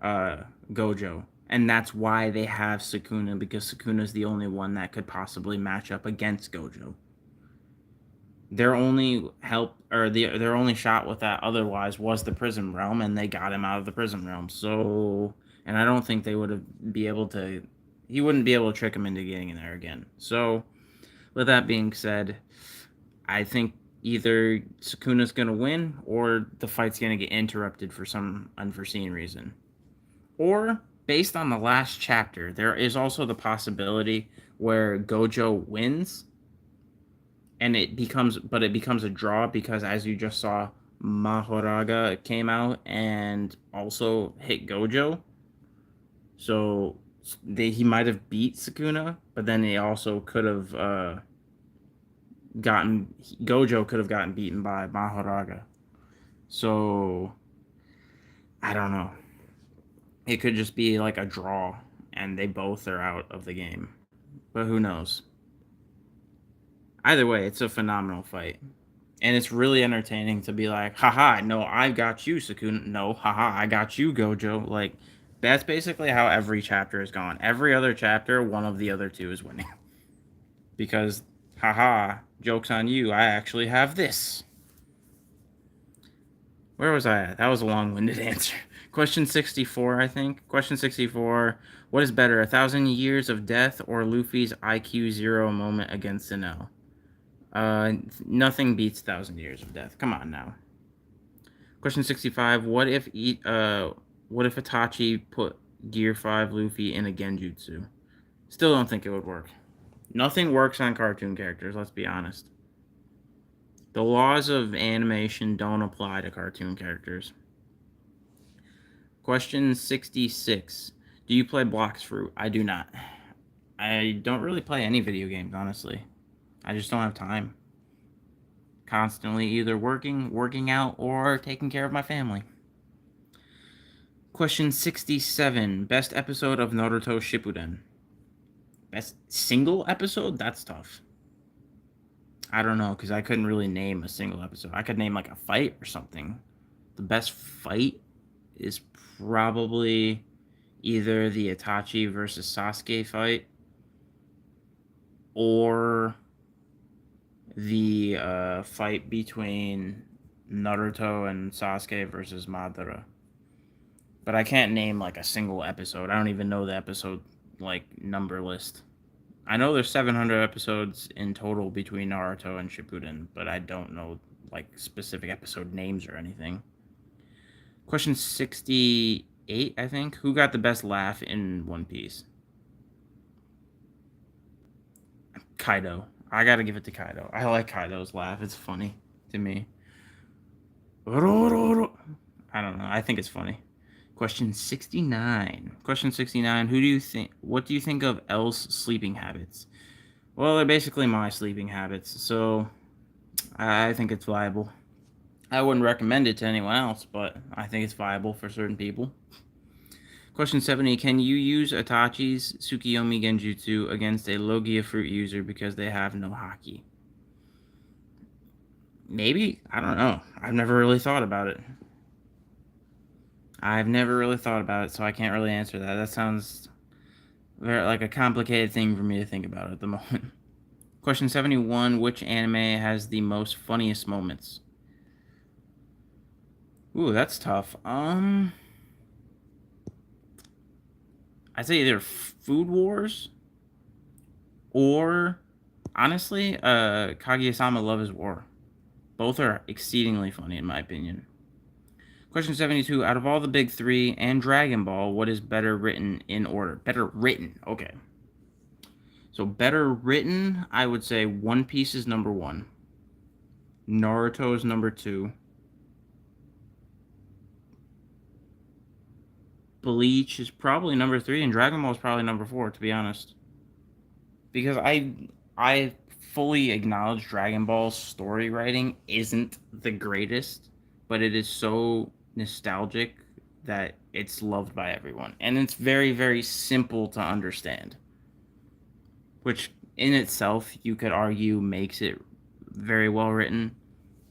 S1: Gojo. And that's why they have Sukuna, because Sukuna's the only one that could possibly match up against Gojo. Their only their only shot with that otherwise was the prison realm, and they got him out of the prison realm. So, and I don't think they would be able to. He wouldn't be able to trick him into getting in there again. So, with that being said, I think either Sukuna's gonna win or the fight's gonna get interrupted for some unforeseen reason. Or, based on the last chapter, there is also the possibility where Gojo wins, and it becomes a draw because, as you just saw, Mahoraga came out and also hit Gojo. So he might have beat Sukuna, but then he also could have Gojo could have gotten beaten by Mahoraga. So I don't know. It could just be like a draw, and they both are out of the game. But who knows? Either way, it's a phenomenal fight. And it's really entertaining to be like, haha, no, I got you, Sukuna. No, haha, I got you, Gojo. Like, that's basically how every chapter is gone. Every other chapter, one of the other two is winning. Because, haha, joke's on you, I actually have this. Where was I at? That was a long-winded answer. Question 64, I think. Question 64. What is better, 1,000 years of death or Luffy's IQ 0 moment against Enel? Nothing beats 1,000 years of death. Come on now. Question 65. What if Itachi put Gear 5 Luffy in a Genjutsu? Still don't think it would work. Nothing works on cartoon characters, let's be honest. The laws of animation don't apply to cartoon characters. Question 66. Do you play Blox Fruit? I do not. I don't really play any video games, honestly. I just don't have time. Constantly either working out, or taking care of my family. Question 67. Best episode of Naruto Shippuden. Best single episode? That's tough. I don't know, because I couldn't really name a single episode. I could name like a fight or something. The best fight is probably either the Itachi versus Sasuke fight, or the fight between Naruto and Sasuke versus Madara. But I can't name like a single episode. I don't even know the episode like number list. I know there's 700 episodes in total between Naruto and Shippuden, but I don't know like specific episode names or anything. Question 68, I think. Who got the best laugh in One Piece? Kaido. I gotta give it to Kaido. I like Kaido's laugh. It's funny to me. I don't know. I think it's funny. Question 69. Question 69. What do you think of L's sleeping habits? Well, they're basically my sleeping habits, so I think it's viable. I wouldn't recommend it to anyone else, but I think it's viable for certain people. Question 70. Can you use Itachi's Tsukiyomi Genjutsu against a Logia fruit user because they have no haki? Maybe. I don't know. I've never really thought about it. So I can't really answer that. That sounds very like a complicated thing for me to think about at the moment. Question 71. Which anime has the most funniest moments? Ooh, that's tough. I'd say either Food Wars or, honestly, Kaguya-sama Love is War. Both are exceedingly funny, in my opinion. Question 72. Out of all the big three and Dragon Ball, what is better written in order? Better written. Okay. So better written, I would say One Piece is number 1. Naruto is number 2. Bleach is probably number 3, and Dragon Ball is probably number 4, to be honest. Because I fully acknowledge Dragon Ball's story writing isn't the greatest, but it is so nostalgic that it's loved by everyone. And it's very, very simple to understand, which in itself you could argue makes it very well written.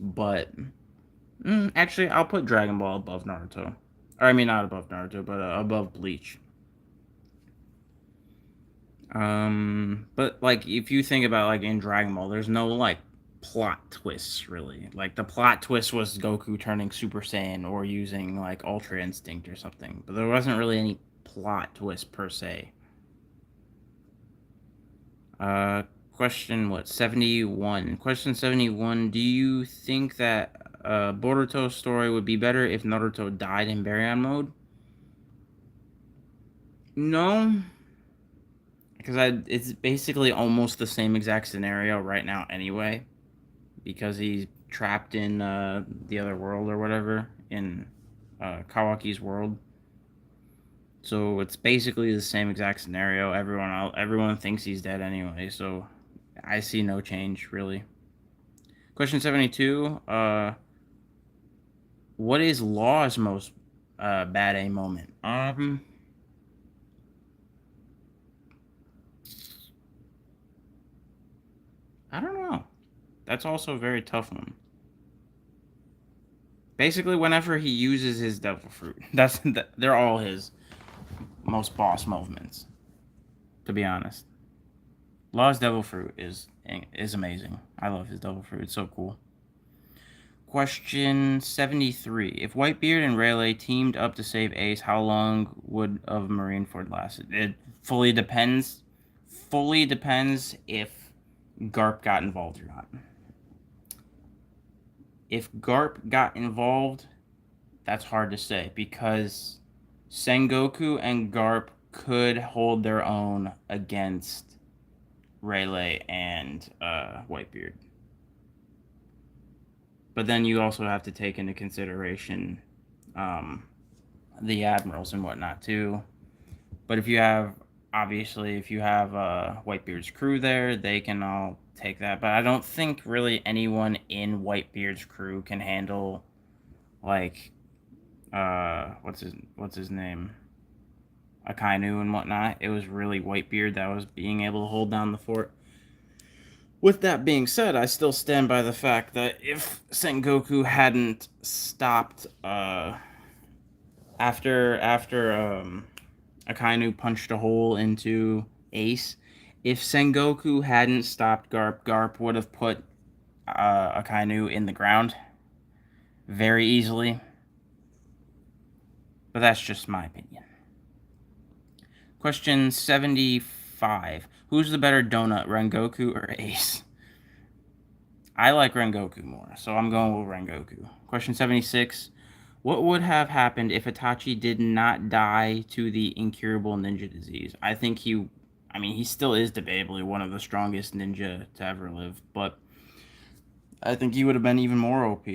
S1: But actually, I'll put Dragon Ball above Naruto. Or I mean, not above Naruto, but above Bleach. But like if you think about like in Dragon Ball, there's no like plot twists really. Like the plot twist was Goku turning Super Saiyan or using like Ultra Instinct or something, but there wasn't really any plot twist per se. Question 71. Question 71. Do you think that Boruto's story would be better if Naruto died in Baryon mode? No, because it's basically almost the same exact scenario right now anyway, because he's trapped in the other world or whatever, in Kawaki's world. So it's basically the same exact scenario. Everyone thinks he's dead anyway, so I see no change really. Question 72. What is Law's most bad A moment? I don't know. That's also a very tough one. Basically, whenever he uses his devil fruit, they're all his most boss movements. To be honest, Law's devil fruit is amazing. I love his devil fruit. It's so cool. Question 73. If Whitebeard and Rayleigh teamed up to save Ace, how long would of Marineford last? It fully depends. Fully depends if Garp got involved or not. If Garp got involved, that's hard to say because Sengoku and Garp could hold their own against Rayleigh and Whitebeard. But then you also have to take into consideration the admirals and whatnot too. But if you have obviously, if you have Whitebeard's crew there, they can all take that. But I don't think really anyone in Whitebeard's crew can handle like what's his name, Akainu and whatnot. It was really Whitebeard that was being able to hold down the fort. With that being said, I still stand by the fact that if Sengoku hadn't stopped after Akainu punched a hole into Ace, if Sengoku hadn't stopped Garp, Garp would have put Akainu in the ground very easily. But that's just my opinion. Question 75. Who's the better donut, Rengoku or Ace? I like Rengoku more, so I'm going with Rengoku. Question 76. What would have happened if Itachi did not die to the incurable ninja disease? I think he still is debatably one of the strongest ninja to ever live, but I think he would have been even more OP.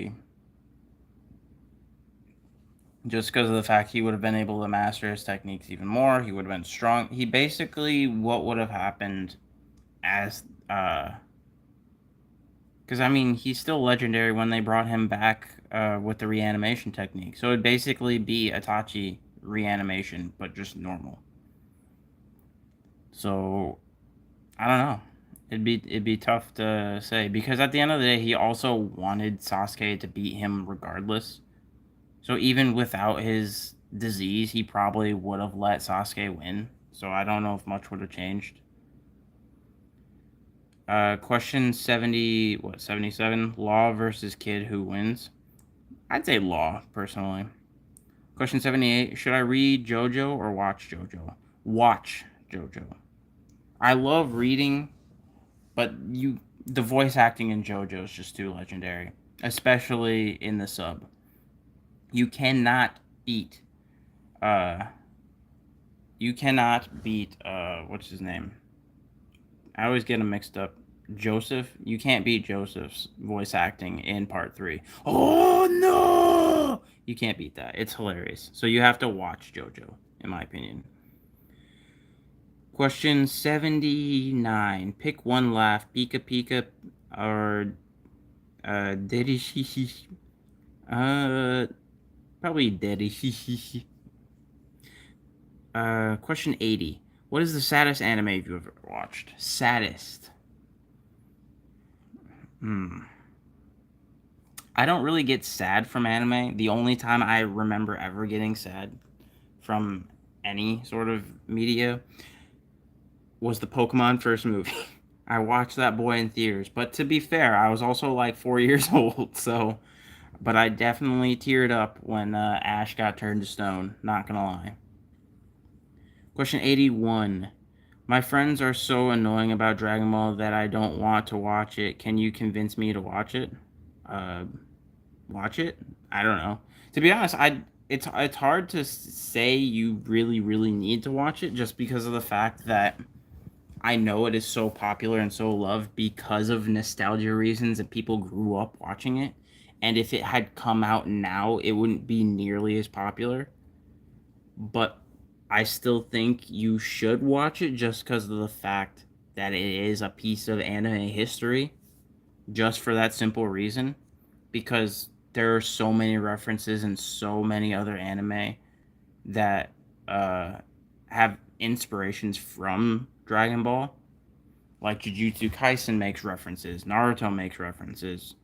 S1: Just because of the fact he would have been able to master his techniques even more. He would have been strong. He basically, what would have happened as, because he's still legendary when they brought him back with the reanimation technique. So it'd basically be Itachi reanimation, but just normal. So, I don't know. It'd be tough to say, because at the end of the day, he also wanted Sasuke to beat him regardless. So even without his disease, he probably would have let Sasuke win. So I don't know if much would have changed. Question 77? Law versus Kid, who wins? I'd say Law, personally. Question 78. Should I read JoJo or watch JoJo? Watch JoJo. I love reading, but the voice acting in JoJo is just too legendary. Especially in the sub. You cannot beat what's his name? I always get him mixed up. Joseph. You can't beat Joseph's voice acting in part 3. Oh no! You can't beat that. It's hilarious. So you have to watch JoJo, in my opinion. Question 79. Pick one laugh. Pika Pika or Dedi. Probably Dedi. Question 80. What is the saddest anime you've ever watched? Saddest. I don't really get sad from anime. The only time I remember ever getting sad from any sort of media was the Pokemon first movie. I watched that boy in theaters. But to be fair, I was also like 4 years old, so... But I definitely teared up when Ash got turned to stone. Not gonna lie. Question 81. My friends are so annoying about Dragon Ball that I don't want to watch it. Can you convince me to watch it? Watch it? I don't know. To be honest, it's hard to say you really, really need to watch it just because of the fact that I know it is so popular and so loved because of nostalgia reasons that people grew up watching it. And if it had come out now, it wouldn't be nearly as popular. But I still think you should watch it just because of the fact that it is a piece of anime history. Just for that simple reason. Because there are so many references in so many other anime that have inspirations from Dragon Ball. Like Jujutsu Kaisen makes references. Naruto makes references.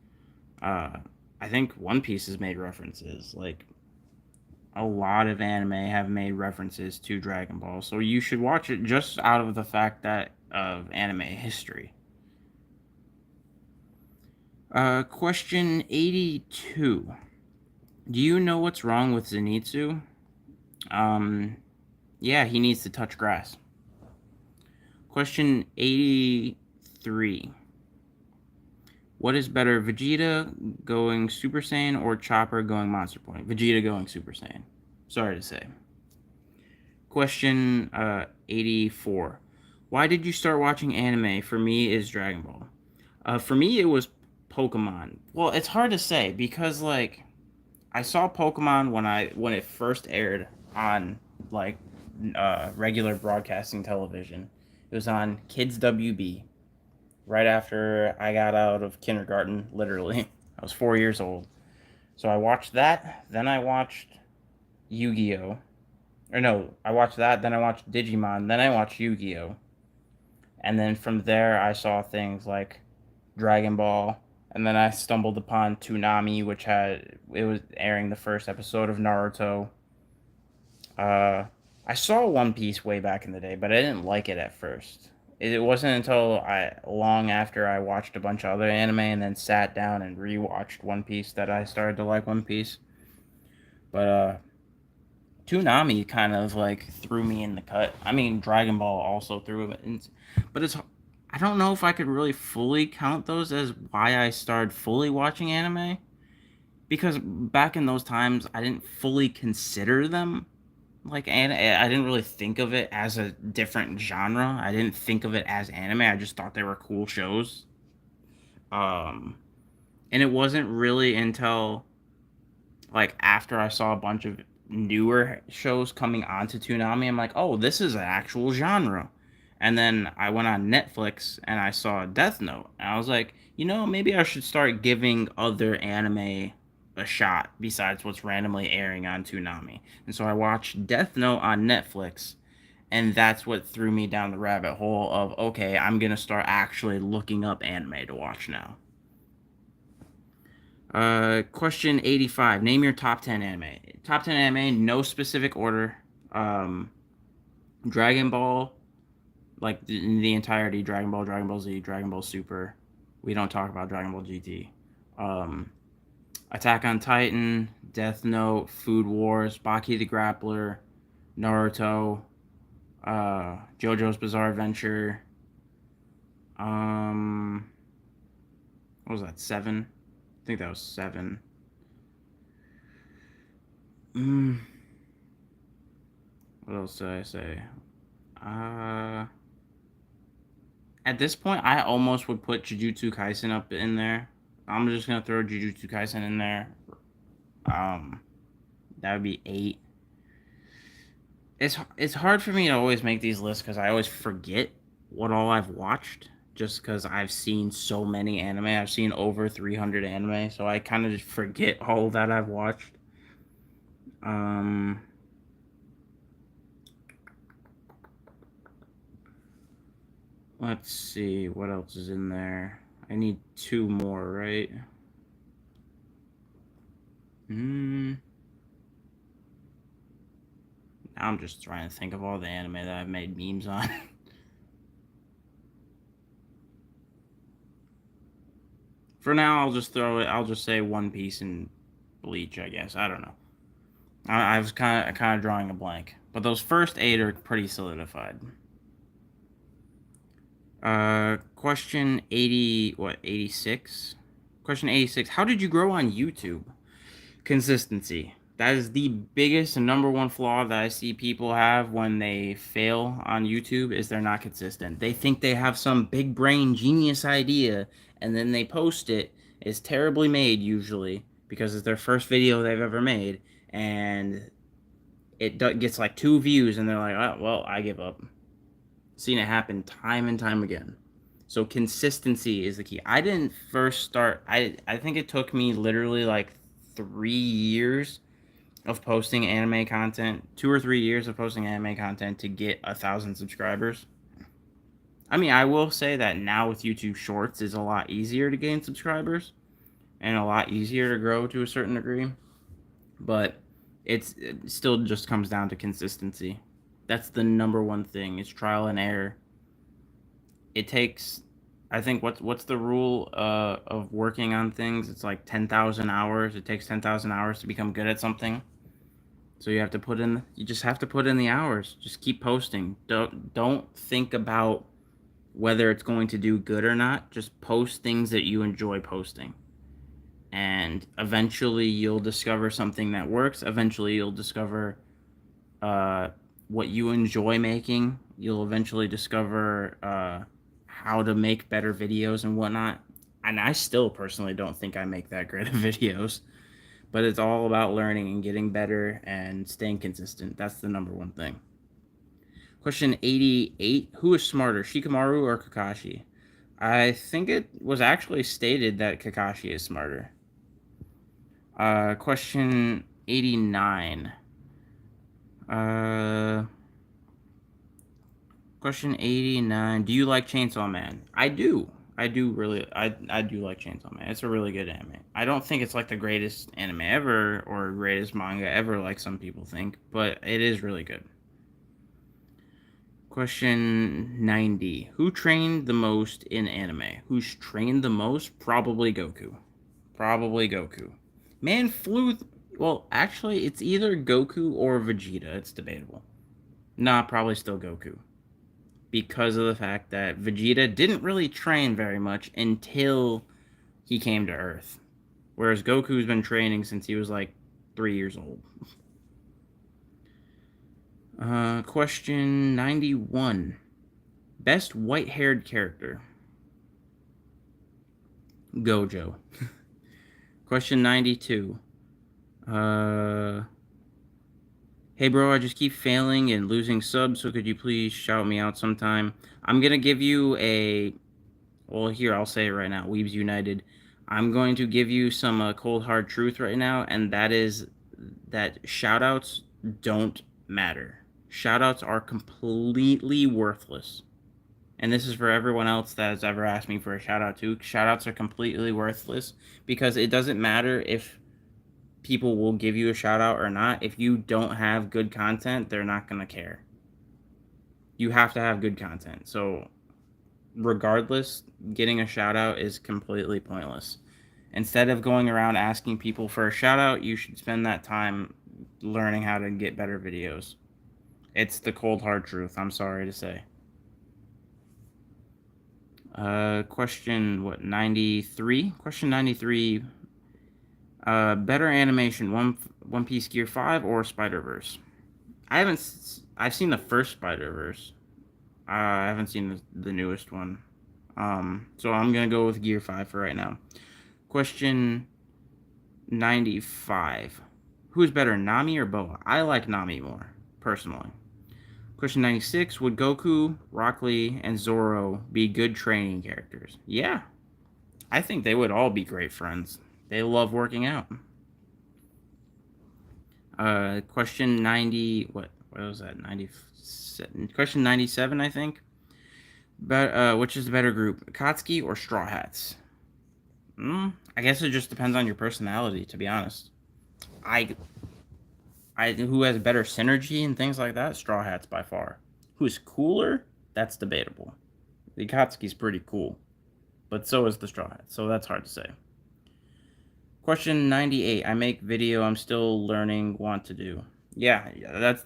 S1: I think One Piece has made references. Like, a lot of anime have made references to Dragon Ball. So you should watch it just out of the fact that of anime history. Question 82. Do you know what's wrong with Zenitsu? Yeah, he needs to touch grass. Question 83. What is better, Vegeta going Super Saiyan or Chopper going Monster Point? Vegeta going Super Saiyan. Sorry to say. Question 84. Why did you start watching anime? For me, is Dragon Ball. For me, it was Pokemon. Well, it's hard to say because, like, I saw Pokemon when it first aired on, like, regular broadcasting television. It was on Kids WB right after I got out of kindergarten, literally. I was 4 years old. So I watched that, then I watched Yu Gi Oh! Or no, I watched that, then I watched Digimon, then I watched Yu Gi Oh! And then from there, I saw things like Dragon Ball, and then I stumbled upon Toonami, which it was airing the first episode of Naruto. Uh, I saw One Piece way back in the day, but I didn't like it at first. It wasn't until long after I watched a bunch of other anime and then sat down and rewatched One Piece that I started to like One Piece. But Toonami kind of like threw me in the cut. I mean, Dragon Ball also threw it in, but I don't know if I could really fully count those as why I started fully watching anime, because back in those times I didn't fully consider them like I didn't really think of it as a different genre. I didn't think of it as anime. I just thought they were cool shows. Um, and it wasn't really until like after I saw a bunch of newer shows coming onto Toonami, I'm like, oh, this is an actual genre. And then I went on Netflix and I saw Death Note, and I was like, maybe I should start giving other anime a shot besides what's randomly airing on Toonami. And so I watched Death Note on Netflix, and that's what threw me down the rabbit hole of, okay, I'm gonna start actually looking up anime to watch now. Question 85. Name your top 10 anime. Top 10 anime, no specific order. Um, Dragon Ball, like the entirety. Dragon Ball, Dragon Ball Z, Dragon Ball Super. We don't talk about Dragon Ball GT. Um, Attack on Titan, Death Note, Food Wars, Baki the Grappler, Naruto, JoJo's Bizarre Adventure. What was that? 7? I think that was 7. What else did I say? Uh, at this point, I almost would put Jujutsu Kaisen up in there. I'm just gonna throw Jujutsu Kaisen in there. Um, that would be 8. It's hard for me to always make these lists because I always forget what all I've watched. Just because I've seen so many anime, I've seen over 300 anime, so I kind of just forget all that I've watched. Um, let's see what else is in there. I need 2 more, right? Now I'm just trying to think of all the anime that I've made memes on. For now, I'll just throw it. I'll just say One Piece and Bleach, I guess. I don't know. I was kind of drawing a blank, but those first 8 are pretty solidified. Question 80. What, 86? Question 86. How did you grow on YouTube? Consistency. That is the biggest and number one flaw that I see people have when they fail on YouTube is they're not consistent. They think they have some big brain genius idea, and then they post it. It's terribly made usually because it's their first video they've ever made, and it gets like 2 views, and they're like, oh, well, I give up. Seen it happen time and time again. So consistency is the key. I didn't first start. I think it took me literally like 3 years of posting anime content, 2 or 3 years of posting anime content to get 1,000 subscribers. I mean, I will say that now with YouTube Shorts is a lot easier to gain subscribers and a lot easier to grow to a certain degree, but it still just comes down to consistency. That's the number one thing. It's trial and error. It takes, I think, what's the rule of working on things? It's like 10,000 hours. It takes 10,000 hours to become good at something. So you just have to put in the hours. Just keep posting. Don't think about whether it's going to do good or not. Just post things that you enjoy posting. And eventually you'll discover something that works. Eventually you'll discover what you enjoy making. You'll eventually discover how to make better videos and whatnot. And I still personally don't think I make that great of videos. But it's all about learning and getting better and staying consistent. That's the number one thing. Question 88. Who is smarter, Shikamaru or Kakashi? I think it was actually stated that Kakashi is smarter. Question 89. Question 89. Do you like Chainsaw Man? I do. I do like Chainsaw Man. It's a really good anime. I don't think it's like the greatest anime ever or greatest manga ever like some people think, but it is really good. Question 90. Who trained the most in anime? Who's trained the most? Probably Goku. Probably Goku. Man flew... Well, actually, it's either Goku or Vegeta. It's debatable. Nah, probably still Goku. Because of the fact that Vegeta didn't really train very much until he came to Earth. Whereas Goku's been training since he was like 3 years old. Question 91. Best white-haired character. Gojo. Question 92. Hey bro, I just keep failing and losing subs, so could you please shout me out sometime? I'm gonna give you a... Well, here, I'll say it right now. Weebs United. I'm going to give you some cold hard truth right now, and that is that shoutouts don't matter. Shoutouts are completely worthless. And this is for everyone else that has ever asked me for a shoutout too. Shoutouts are completely worthless because it doesn't matter if people will give you a shout out or not. If you don't have good content, they're not going to care. You have to have good content. So regardless, getting a shout out is completely pointless. Instead of going around asking people for a shout out, you should spend that time learning how to get better videos. It's the cold hard truth, I'm sorry to say. Question 93? Question 93. Better animation, One Piece Gear 5 or Spider-Verse? I've seen the first Spider-Verse. I haven't seen the newest one. So I'm gonna go with Gear 5 for right now. Question 95. Who's better, Nami or Boa? I like Nami more, personally. Question 96. Would Goku, Rock Lee, and Zoro be good training characters? Yeah. I think they would all be great friends. They love working out. Question 90... What was that? 97. Question 97, I think. But, which is the better group? Akatsuki or Straw Hats? I guess it just depends on your personality, to be honest. Who has better synergy and things like that? Straw Hats by far. Who's cooler? That's debatable. The Akatsuki's pretty cool. But so is the Straw Hats, so that's hard to say. Question 98. I make video I'm still learning, want to do. Yeah,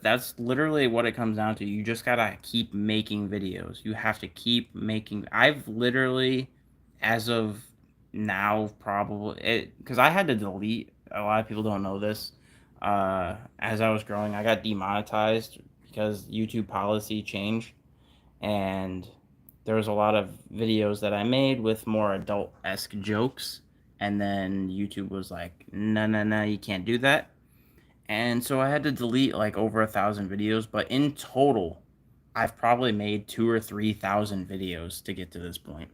S1: that's literally what it comes down to. You just gotta keep making videos. You have to keep making... I've literally, as of now, probably... Because I had to delete... A lot of people don't know this. As I was growing, I got demonetized because YouTube policy changed. And there was a lot of videos that I made with more adult-esque jokes. And then YouTube was like, no, you can't do that. And so I had to delete like over 1,000 videos. But in total, I've probably made 2,000 or 3,000 videos to get to this point.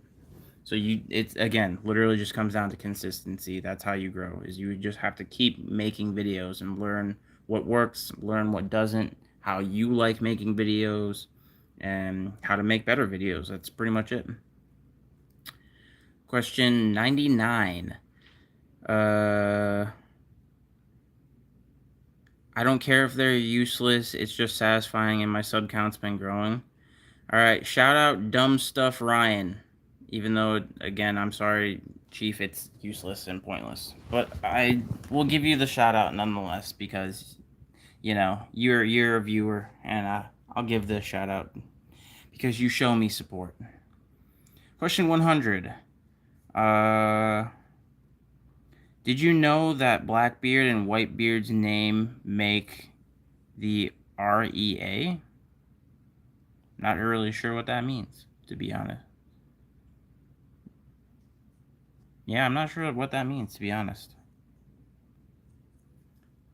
S1: So it's again, literally just comes down to consistency. That's how you grow, is you just have to keep making videos and learn what works, learn what doesn't, how you like making videos, and how to make better videos. That's pretty much it. Question 99. I don't care if they're useless. It's just satisfying and my sub count's been growing. Alright, shout out Dumb Stuff Ryan. Even though, again, I'm sorry, Chief, it's useless and pointless. But I will give you the shout out nonetheless because, you know, you're a viewer, and I'll give the shout out because you show me support. Question 100. Did you know that Blackbeard and Whitebeard's name make the REA? Not really sure what that means, to be honest. Yeah, I'm not sure what that means, to be honest.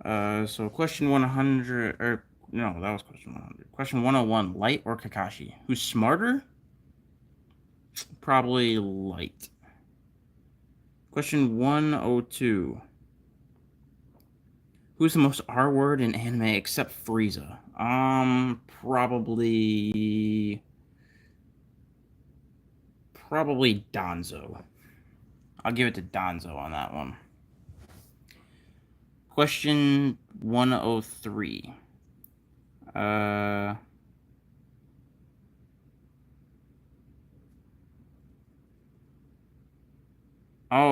S1: So question 100, or No, that was question 100. Question 101, Light or Kakashi? Who's smarter? Probably Light. Question 102. Who's the most R word in anime except Frieza? Probably Danzo. I'll give it to Danzo on that one. Question 103. Oh,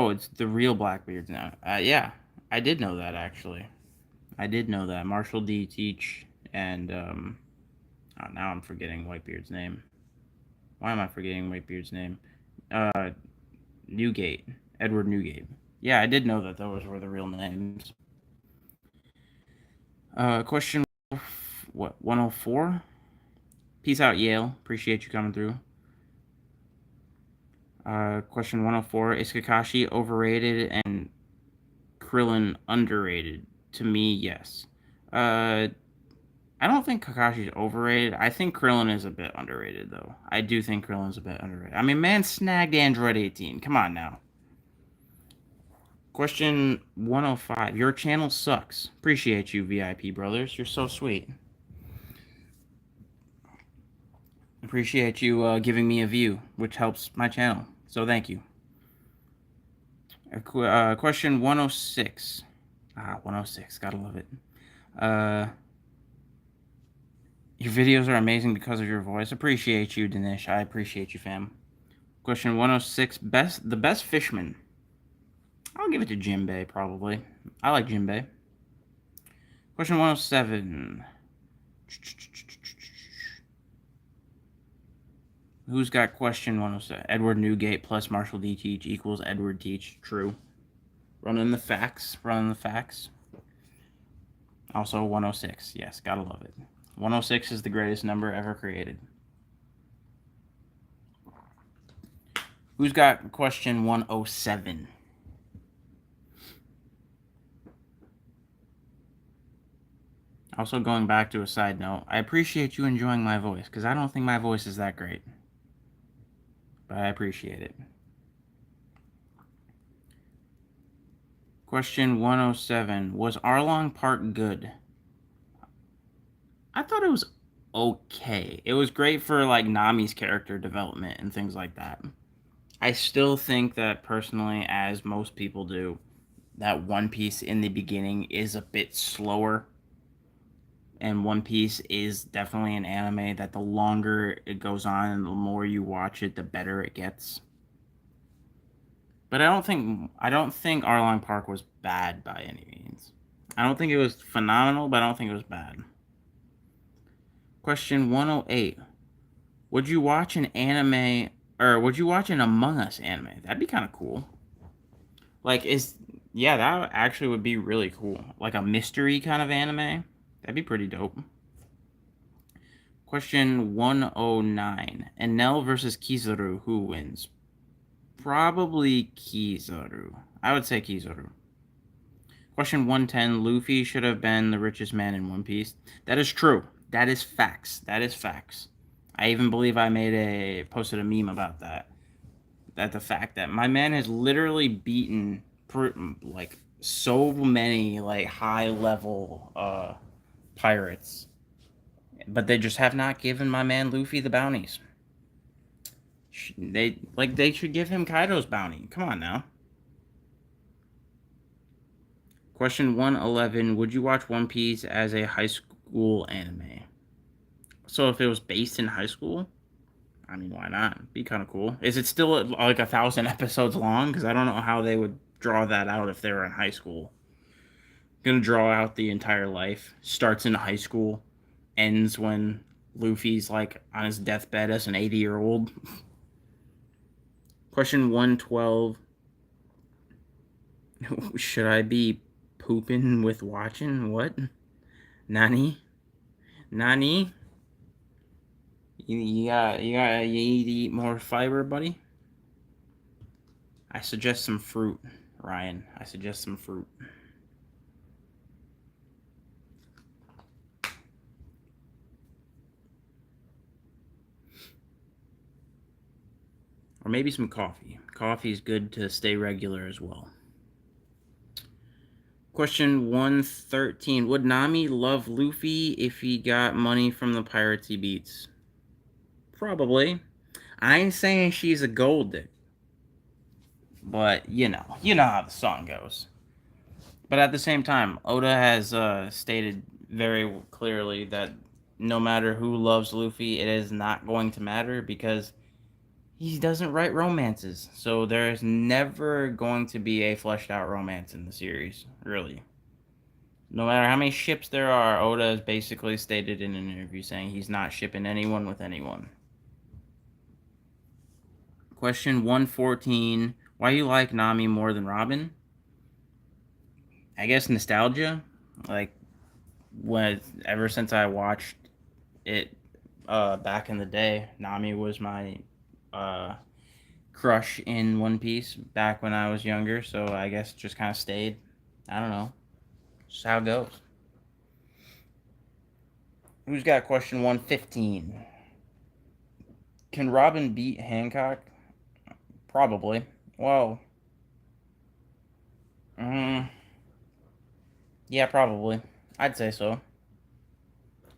S1: it's the real Blackbeards now. Yeah, I did know that actually. I did know that. Marshall D. Teach and now I'm forgetting Whitebeard's name. Why am I forgetting Whitebeard's name? Newgate. Edward Newgate. Yeah, I did know that those were the real names. Question 104? Peace out, Yale. Appreciate you coming through. Question 104. Is Kakashi overrated and Krillin underrated? To me, yes. I don't think Kakashi's overrated. I think Krillin is a bit underrated, though. I do think Krillin's a bit underrated. I mean, man snagged Android 18. Come on now. Question 105. Your channel sucks. Appreciate you, VIP brothers. You're so sweet. Appreciate you giving me a view, which helps my channel. So thank you. Question 106. 106. Gotta love it. Your videos are amazing because of your voice. Appreciate you, Dinesh. I appreciate you, fam. Question 106. The best fishman. I'll give it to Jinbei, probably. I like Jinbei. Question 107. Who's got question 107? Edward Newgate plus Marshall D. Teach equals Edward Teach. True. Running the facts. Also 106. Yes, gotta love it. 106 is the greatest number ever created. Who's got question 107? Also, going back to a side note, I appreciate you enjoying my voice, because I don't think my voice is that great. But I appreciate it. Question 107. Was Arlong Park good? I thought it was okay. It was great for, like, Nami's character development and things like that. I still think that, personally, as most people do, that One Piece in the beginning is a bit slower. And One Piece is definitely an anime that the longer it goes on and the more you watch it, the better it gets. But I don't think Arlong Park was bad by any means. I don't think it was phenomenal, but I don't think it was bad. Question 108. Would you watch an anime, or would you watch an Among Us anime? That'd be kind of cool. Like, yeah, that actually would be really cool. Like a mystery kind of anime. That'd be pretty dope. Question 109. Enel versus Kizaru. Who wins? Probably Kizaru. I would say Kizaru. Question 110. Luffy should have been the richest man in One Piece. That is true. That is facts. I even believe I posted a meme about that. That the fact that my man has literally beaten like so many like high level pirates, but they just have not given my man Luffy the bounties. They should give him Kaido's bounty. Come on now. Question 111. Would you watch One Piece as a high school anime? So if it was based in high school, I mean, why not? It'd be kind of cool. Is it still like 1,000 episodes long? Because I don't know how they would draw that out if they were in high school. Gonna draw out the entire life. Starts in high school, ends when Luffy's like on his deathbed as an 80-year-old. Question 112. Should I be pooping with watching? What? Nani? You need to eat more fiber, buddy? I suggest some fruit, Ryan. I suggest some fruit. Or maybe some coffee. Coffee is good to stay regular as well. Question 113. Would Nami love Luffy if he got money from the pirates he beats? Probably. I ain't saying she's a gold digger, but you know how the song goes. But at the same time, Oda has stated very clearly that no matter who loves Luffy, it is not going to matter because he doesn't write romances. So there's never going to be a fleshed out romance in the series, really. No matter how many ships there are, Oda has basically stated in an interview saying he's not shipping anyone with anyone. Question 114. Why you like Nami more than Robin? I guess nostalgia. Like, ever since I watched it back in the day, Nami was my uh, crush in One Piece back when I was younger, so I guess it just kind of stayed. I don't know. Just how it goes. Who's got question 115? Can Robin beat Hancock? Probably. Well, mm, yeah, probably. I'd say so.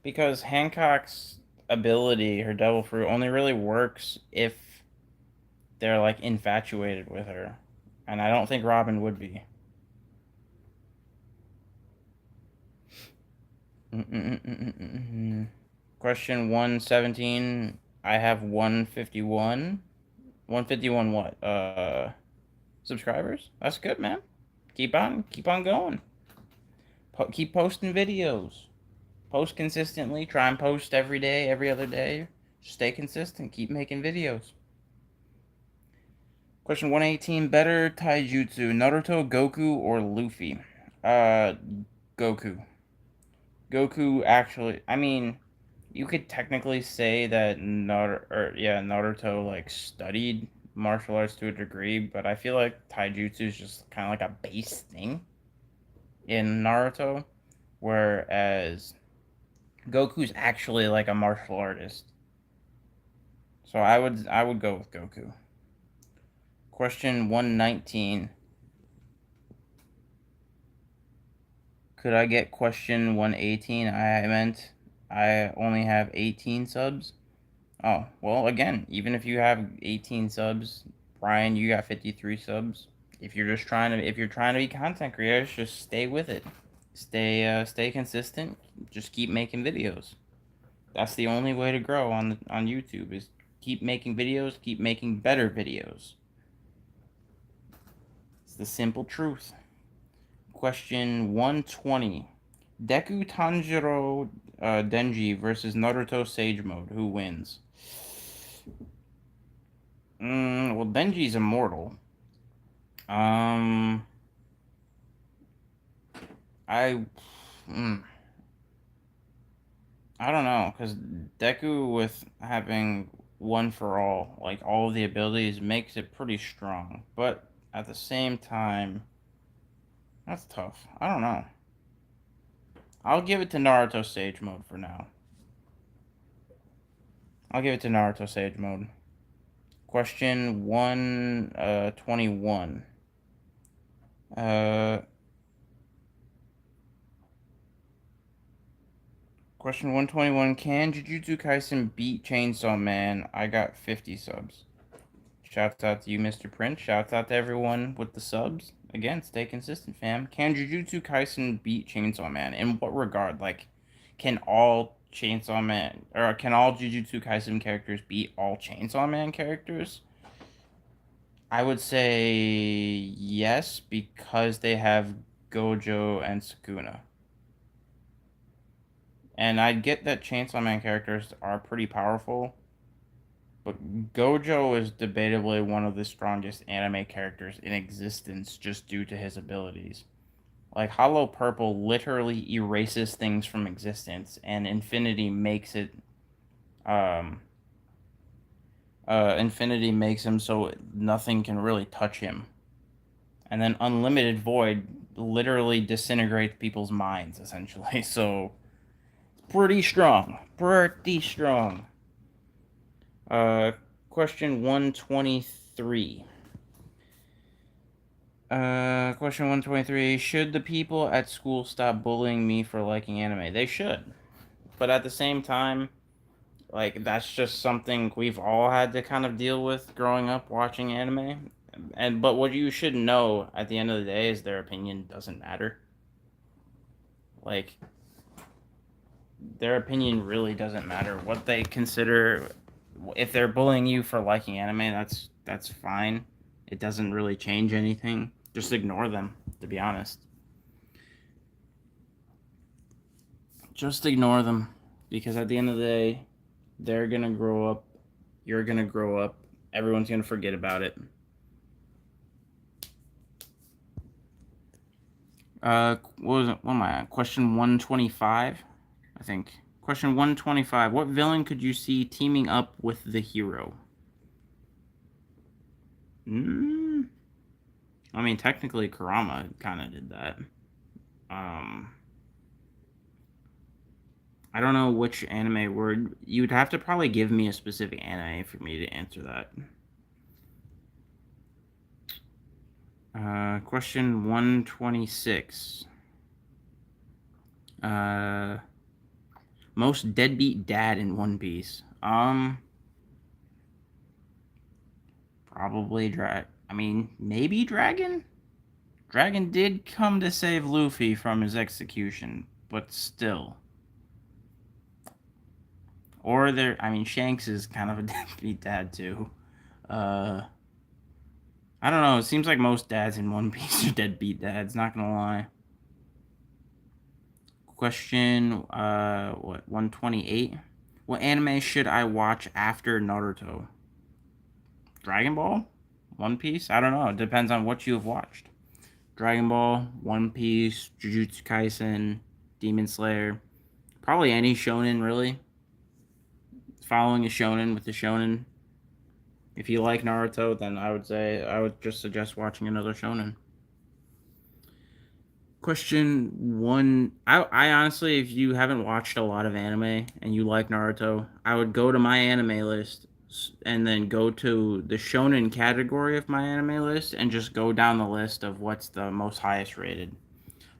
S1: Because Hancock's ability, her devil fruit, only really works if they're like infatuated with her. And I don't think Robin would be. Question 117. I have 151. 151 what? Subscribers? That's good, man. Keep on going. Keep posting videos. Post consistently. Try and post every day, every other day. Stay consistent. Keep making videos. Question 118. Better taijutsu, Naruto, Goku, or Luffy? Goku. Goku actually, I mean, you could technically say that Naruto like studied martial arts to a degree, but I feel like taijutsu is just kind of like a base thing in Naruto, whereas Goku's actually like a martial artist. So I would go with Goku. Question 119. Could I get question 118? I meant I only have 18 subs. Oh, well, again, even if you have 18 subs, Brian, you got 53 subs. If you're trying to be content creators, just stay with it. Stay consistent. Just keep making videos. That's the only way to grow on YouTube is keep making videos, keep making better videos. It's the simple truth. Question 120. Deku Tanjiro Denji versus Naruto Sage Mode. Who wins? Well, Denji's immortal. Um, I, I don't know, cause Deku with having one for all, like all of the abilities, makes it pretty strong. But at the same time, that's tough. I don't know. I'll give it to Naruto Sage Mode for now. I'll give it to Naruto Sage Mode. Question 121. Question 121. Can Jujutsu Kaisen beat Chainsaw Man? I got 50 subs. Shouts out to you, Mr. Prince. Shouts out to everyone with the subs. Again, stay consistent, fam. Can Jujutsu Kaisen beat Chainsaw Man? In what regard? Like, can all Chainsaw Man, or can all Jujutsu Kaisen characters beat all Chainsaw Man characters? I would say yes, because they have Gojo and Sukuna. And I get that Chainsaw Man characters are pretty powerful, but Gojo is debatably one of the strongest anime characters in existence just due to his abilities. Like, Hollow Purple literally erases things from existence, and um, Infinity makes him so nothing can really touch him. And then Unlimited Void literally disintegrates people's minds, essentially. So, pretty strong. Pretty strong. Question 123. Question 123. Should the people at school stop bullying me for liking anime? They should. But at the same time, like, that's just something we've all had to kind of deal with growing up watching anime. But what you should know at the end of the day is their opinion doesn't matter. Like, their opinion really doesn't matter. What they consider, if they're bullying you for liking anime, that's fine. It doesn't really change anything. Just ignore them, to be honest. Just ignore them, because at the end of the day, they're gonna grow up. You're gonna grow up. Everyone's gonna forget about it. What was it? What am I at? Question 125, I think. Question 125. What villain could you see teaming up with the hero? I mean, technically, Kurama kind of did that. I don't know which anime word. You'd have to probably give me a specific anime for me to answer that. Question 126. Most deadbeat dad in One Piece. Probably maybe Dragon? Dragon did come to save Luffy from his execution, but still. Or Shanks is kind of a deadbeat dad too. I don't know. It seems like most dads in One Piece are deadbeat dads. Not gonna lie. Question 128. What anime should I watch after Naruto? Dragon Ball? One Piece? I don't know. It depends on what you have watched. Dragon Ball, One Piece, Jujutsu Kaisen, Demon Slayer. Probably any shonen, really. Following a shonen with the shonen. If you like Naruto, then I would just suggest watching another shonen. Question 1. I honestly, if you haven't watched a lot of anime and you like Naruto, I would go to my anime list and then go to the shonen category of my anime list and just go down the list of what's the most highest rated.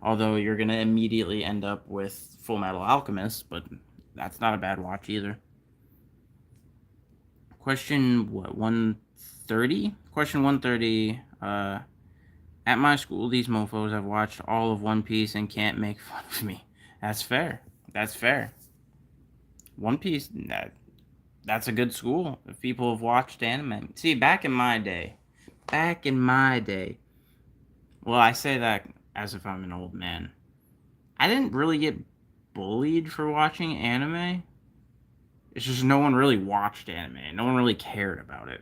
S1: Although you're going to immediately end up with Full Metal Alchemist, but that's not a bad watch either. Question 130? Question 130. At my school, these mofos have watched all of One Piece and can't make fun of me. That's fair. That's fair. One Piece, that's a good school. If people have watched anime. See, back in my day, well, I say that as if I'm an old man. I didn't really get bullied for watching anime. It's just no one really watched anime. No one really cared about it.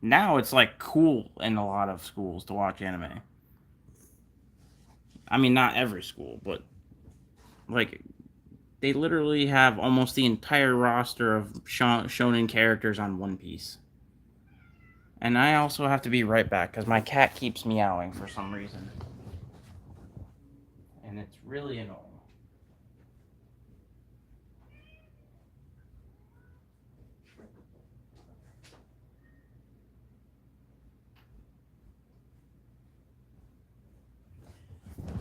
S1: Now it's like cool in a lot of schools to watch anime. I mean, not every school, but like they literally have almost the entire roster of shonen characters on One Piece. And I also have to be right back because my cat keeps meowing for some reason. And it's really annoying.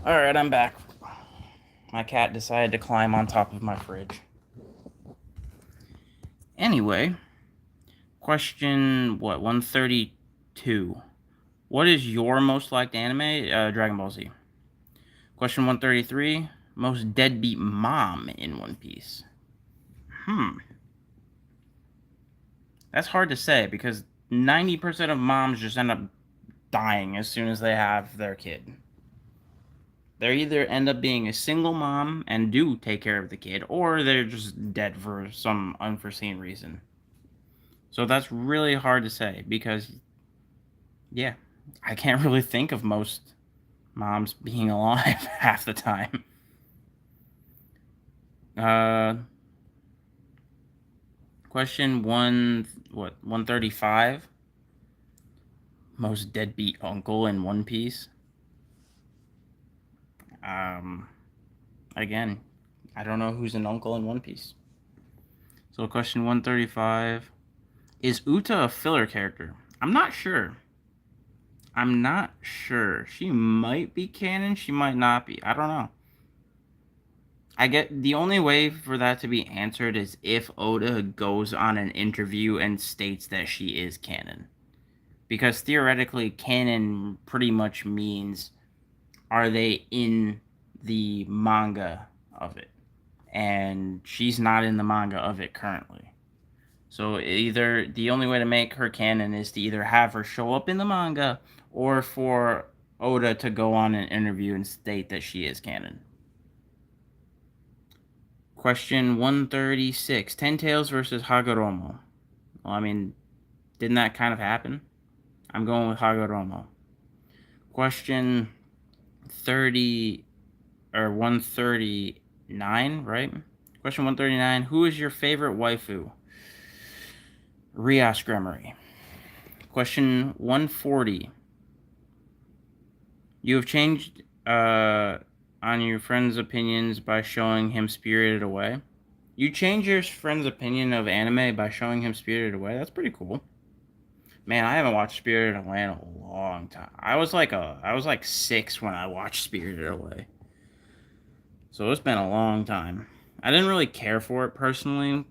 S1: Alright, I'm back. My cat decided to climb on top of my fridge. Anyway, question 132. What is your most liked anime? Dragon Ball Z. Question 133. Most deadbeat mom in One Piece. That's hard to say because 90% of moms just end up dying as soon as they have their kid. They either end up being a single mom and do take care of the kid, or they're just dead for some unforeseen reason. So that's really hard to say because, yeah, I can't really think of most moms being alive half the time. Question 135. Most deadbeat uncle in One Piece. Again, I don't know who's an uncle in One Piece. So question 135. Is Uta a filler character? I'm not sure. I'm not sure. She might be canon. She might not be. I don't know. I get the only way for that to be answered is if Oda goes on an interview and states that she is canon. Because theoretically, canon pretty much means are they in the manga of it? And she's not in the manga of it currently. So either the only way to make her canon is to either have her show up in the manga or for Oda to go on an interview and state that she is canon. Question 136. Ten Tails versus Hagoromo. Well, I mean, didn't that kind of happen? I'm going with Hagoromo. Question 30 or 139, right? Question 139. Who is your favorite waifu? Rias Gremory. Question 140. You have changed on your friend's opinions by showing him Spirited Away. You change your friend's opinion of anime by showing him Spirited Away? That's pretty cool. Man, I haven't watched Spirited Away in a long time. I was like 6 when I watched Spirited Away. So it's been a long time. I didn't really care for it personally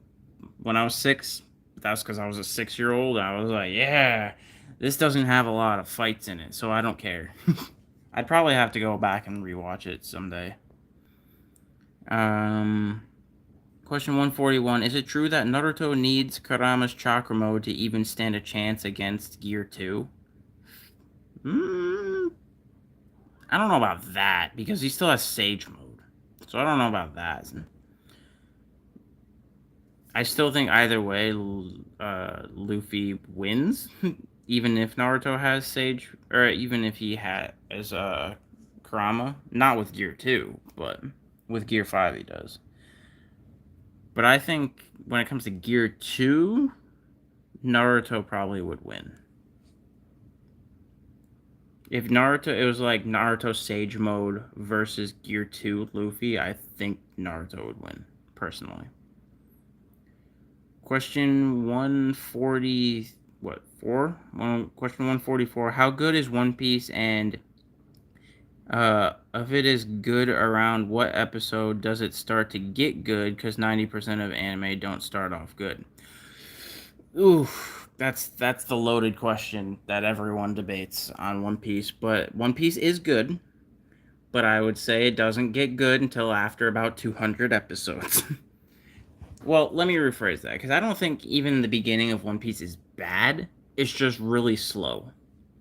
S1: when I was 6. But that's because I was a 6-year-old. I was like, yeah, this doesn't have a lot of fights in it, so I don't care. I'd probably have to go back and rewatch it someday. Question 141. Is it true that Naruto needs Kurama's chakra mode to even stand a chance against Gear 2? I don't know about that, because he still has Sage mode. So I don't know about that. I still think either way, Luffy wins, even if Naruto has Sage, or even if he has Kurama. Not with Gear 2, but with Gear 5 he does. But I think when it comes to Gear 2, Naruto probably would win. If Naruto, it was like Naruto Sage mode versus Gear 2 Luffy, I think Naruto would win, personally. Question 140, what, 4? Question 144, how good is One Piece, and if it is good, around what episode does it start to get good? Because 90% of anime don't start off good. Oof, that's the loaded question that everyone debates on One Piece. But One Piece is good, but I would say it doesn't get good until after about 200 episodes. Well, let me rephrase that, because I don't think even the beginning of One Piece is bad. It's just really slow.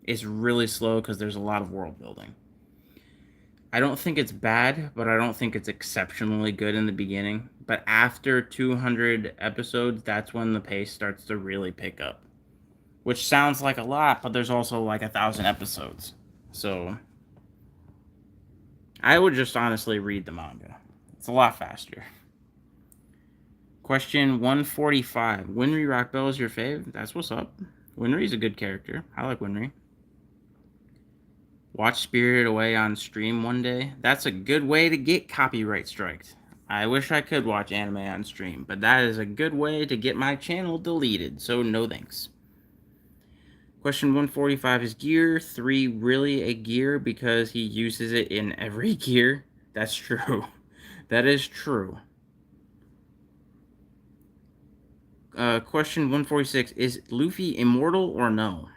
S1: It's really slow because there's a lot of world building. I don't think it's bad, but I don't think it's exceptionally good in the beginning. But after 200 episodes, that's when the pace starts to really pick up. Which sounds like a lot, but there's also like 1,000 episodes. So I would just honestly read the manga. It's a lot faster. Question 145. Winry Rockbell is your fave? That's what's up. Winry's a good character. I like Winry. Watch Spirited Away on stream one day. That's a good way to get copyright striked. I wish I could watch anime on stream, but that is a good way to get my channel deleted, so no thanks. Question 145. Is Gear 3 really a gear because he uses it in every gear? That's true. That is true. Question 146. Is Luffy immortal or no?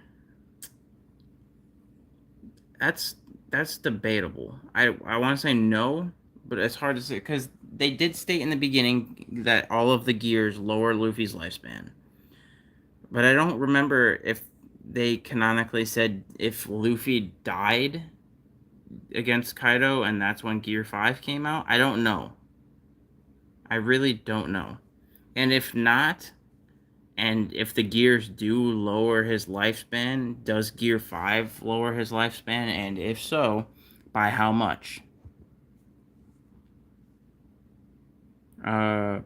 S1: That's debatable. I want to say no, but it's hard to say because they did state in the beginning that all of the gears lower Luffy's lifespan. But I don't remember if they canonically said if Luffy died against Kaido and that's when Gear 5 came out. I don't know. I really don't know. And if not, and if the gears do lower his lifespan, does Gear 5 lower his lifespan? And if so, by how much? I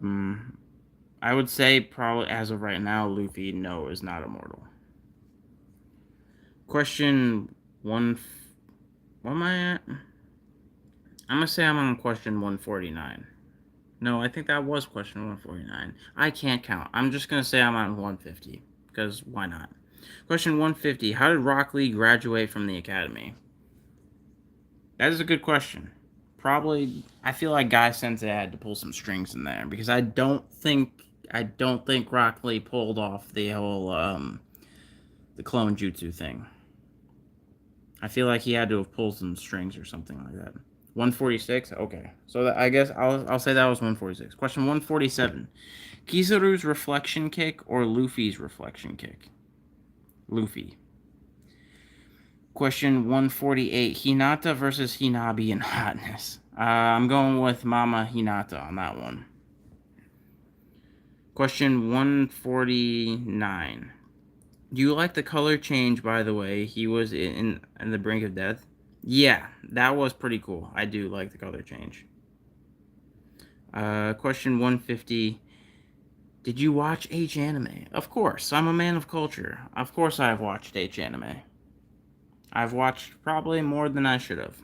S1: would say probably as of right now, Luffy, no, is not immortal. Question 1... What am I at? I'm going to say I'm on question 149. No, I think that was question 149. I can't count. I'm just going to say I'm on 150. because why not? Question 150. How did Rock Lee graduate from the academy? That is a good question. Probably, I feel like Guy Sensei had to pull some strings in there because I don't think Rock Lee pulled off the whole the clone jutsu thing. I feel like he had to have pulled some strings or something like that. 146. Okay, so I guess I'll say that was 146. Question 147. Kizaru's reflection kick or Luffy's reflection kick? Luffy. Question 148. Hinata versus Hinabi in hotness. I'm going with Mama Hinata on that one. Question 149. Do you like the color change, by the way? He was in the brink of death. Yeah, that was pretty cool. I do like the color change. Question 150. Did you watch H anime? Of course. I'm a man of culture. Of course I've watched H anime. I've watched probably more than I should have.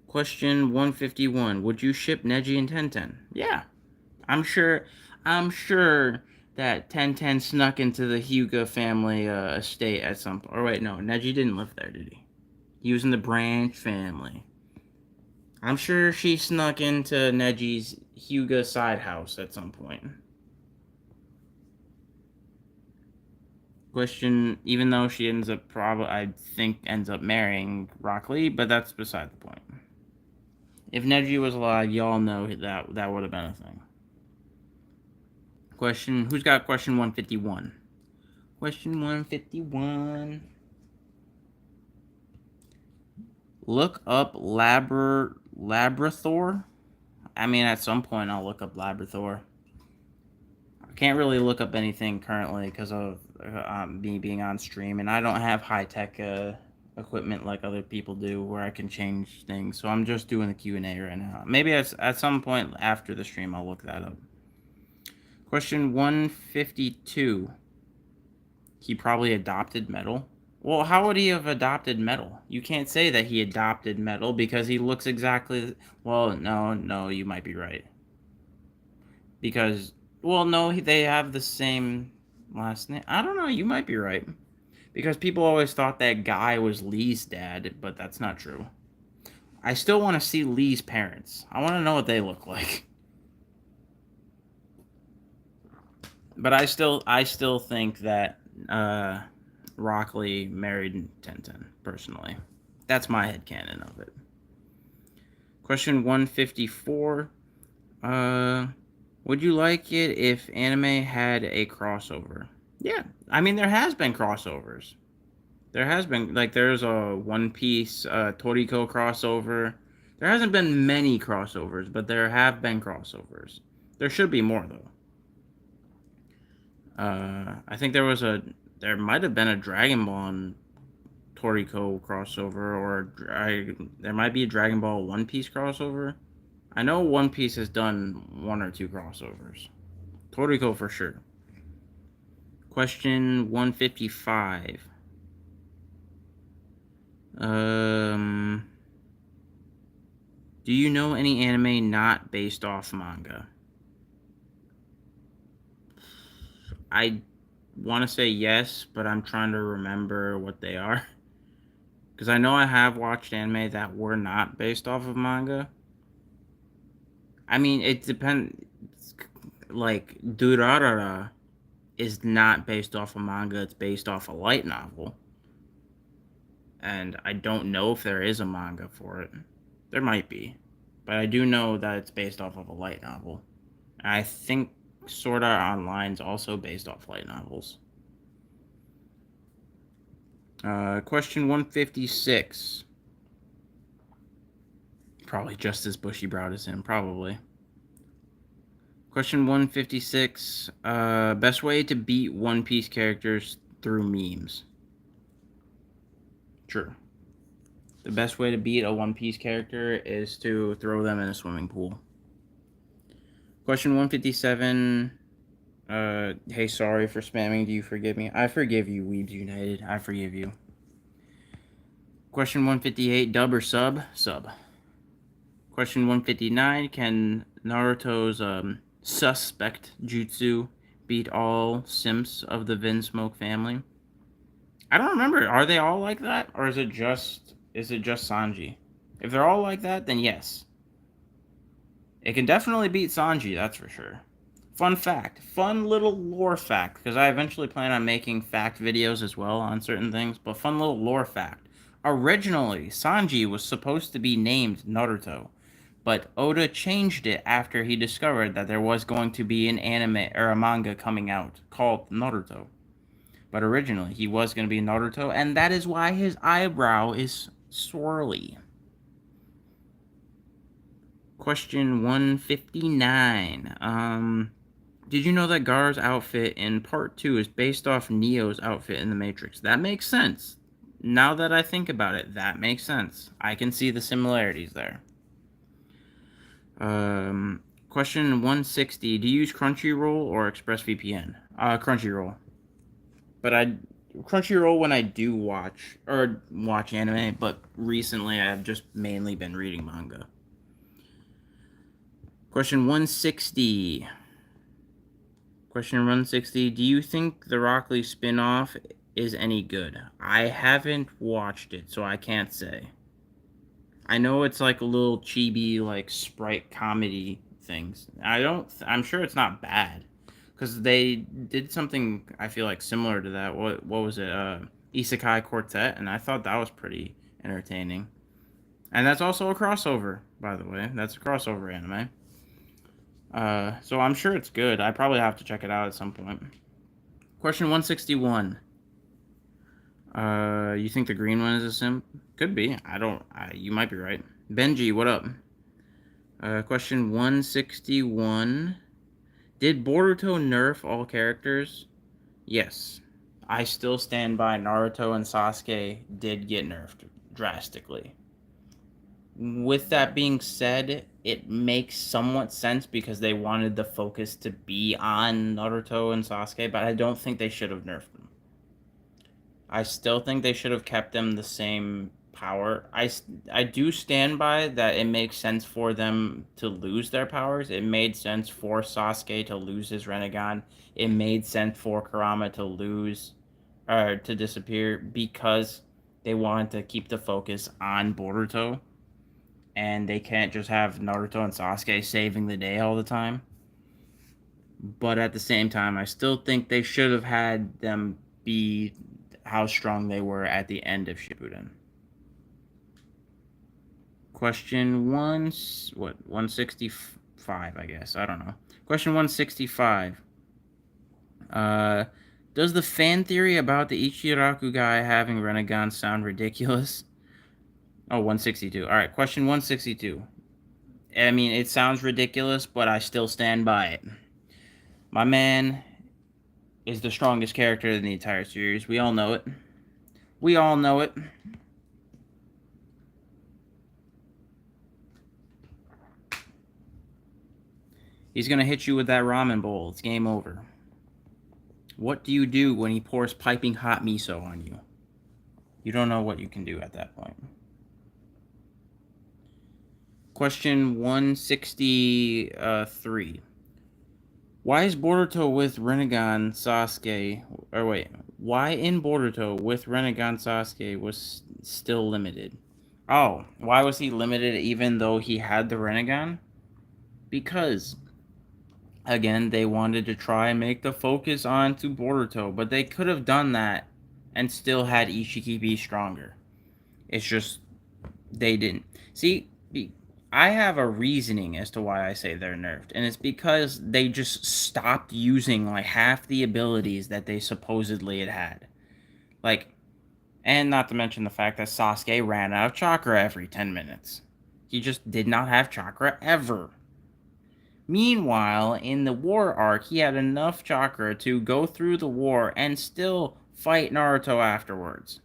S1: Question 151. Would you ship Neji and Tenten? Yeah. I'm sure that Tenten snuck into the Hyuga family estate at some point. Or wait, no, Neji didn't live there, did he? He was in the Branch family. I'm sure she snuck into Neji's Hyuga side house at some point. Question, even though she ends up ends up marrying Rock Lee, but that's beside the point. If Neji was alive, y'all know that would have been a thing. Question, who's got question 151? Question 151. Look up Labrathor. I mean, at some point I'll look up Labrathor. I can't really look up anything currently because of me being on stream, and I don't have high-tech equipment like other people do where I can change things. So I'm just doing the Q&A right now. Maybe at some point after the stream I'll look that up. Question 152. He probably adopted Metal. Well, how would he have adopted Metal? You can't say that he adopted Metal because he looks exactly... Well, no, you might be right. Because, well, no, they have the same last name. I don't know, you might be right. Because people always thought that Guy was Lee's dad, but that's not true. I still want to see Lee's parents. I want to know what they look like. But I still think that Rock Lee married Tenten, personally. That's my headcanon of it. Question 154. Would you like it if anime had a crossover? Yeah. I mean, there has been crossovers. There has been, like, there's a One Piece Toriko crossover. There hasn't been many crossovers, but there have been crossovers. There should be more, though. I think there might have been a Dragon Ball and Toriko crossover, or there might be a Dragon Ball One Piece crossover. I know One Piece has done 1 or 2 crossovers. Toriko for sure. Question 155. Do you know any anime not based off manga? I want to say yes, but I'm trying to remember what they are. Because I know I have watched anime that were not based off of manga. I mean, it depends. Like, Durarara is not based off a manga, it's based off a light novel. And I don't know if there is a manga for it. There might be. But I do know that it's based off of a light novel. And I think Sword Art Online is also based off light novels. Question 156. Probably just as bushy-browed as him, probably. Question 156. Best way to beat One Piece characters through memes. True. The best way to beat a One Piece character is to throw them in a swimming pool. Question 157. Hey, sorry for spamming. Do you forgive me? I forgive you, Weebs United. I forgive you. Question 158. Dub or sub? Sub. Question 159. Can Naruto's suspect jutsu beat all simps of the Vinsmoke family. I don't remember. Are they all like that, or is it just Sanji? If they're all like that, then yes, it can definitely beat Sanji. That's for sure. Fun fact, fun little lore fact, because I eventually plan on making fact videos as well on certain things. But fun little lore fact. Originally, Sanji was supposed to be named Naruto, but Oda changed it after he discovered that there was going to be an anime or a manga coming out called Naruto. But originally, he was going to be Naruto, and that is why his eyebrow is swirly. Question 159. Did you know that Gar's outfit in part 2 is based off Neo's outfit in The Matrix? That makes sense. Now that I think about it, that makes sense. I can see the similarities there. Question 160. Do you use Crunchyroll or ExpressVPN? Crunchyroll. But Crunchyroll when I do watch anime, but recently I've just mainly been reading manga. Question 160. Question 160. Do you think the Rock Lee spin-off is any good? I haven't watched it, so I can't say. I know it's like a little chibi, like Sprite comedy things. I'm sure it's not bad, because they did something I feel like similar to that. What was it? Isekai Quartet, and I thought that was pretty entertaining. And that's also a crossover, by the way. That's a crossover anime. So I'm sure it's good. I probably have to check it out at some point. Question 161. You think the green one is a simp? Could be. You might be right. Benji, what up? Question 161. Did Boruto nerf all characters? Yes. I still stand by Naruto and Sasuke did get nerfed drastically. With that being said, it makes somewhat sense because they wanted the focus to be on Naruto and Sasuke, but I don't think they should have nerfed them. I still think they should have kept them the same power. I do stand by that it makes sense for them to lose their powers. It made sense for Sasuke to lose his Rinnegan. It made sense for Kurama to lose, or to disappear, because they wanted to keep the focus on Boruto. And they can't just have Naruto and Sasuke saving the day all the time. But at the same time, I still think they should have had them be how strong they were at the end of Shippuden. Question 165, I guess. I don't know. Question 165. Does the fan theory about the Ichiraku guy having Rinnegan sound ridiculous? Oh, 162. All right, question 162. I mean, it sounds ridiculous, but I still stand by it. My man is the strongest character in the entire series. We all know it. We all know it. He's going to hit you with that ramen bowl. It's game over. What do you do when he pours piping hot miso on you? You don't know what you can do at that point. Question 163. Why is Boruto with Rinnegan Sasuke... Or wait. Why in Boruto with Rinnegan Sasuke was still limited? Oh, why was he limited even though he had the Rinnegan? Because, again, they wanted to try and make the focus on to Boruto, but they could have done that and still had Ishiki be stronger. It's just, they didn't. See, I have a reasoning as to why I say they're nerfed, and it's because they just stopped using, like, half the abilities that they supposedly had. Like, and not to mention the fact that Sasuke ran out of chakra every 10 minutes. He just did not have chakra ever. Meanwhile, in the war arc, he had enough chakra to go through the war and still fight Naruto afterwards.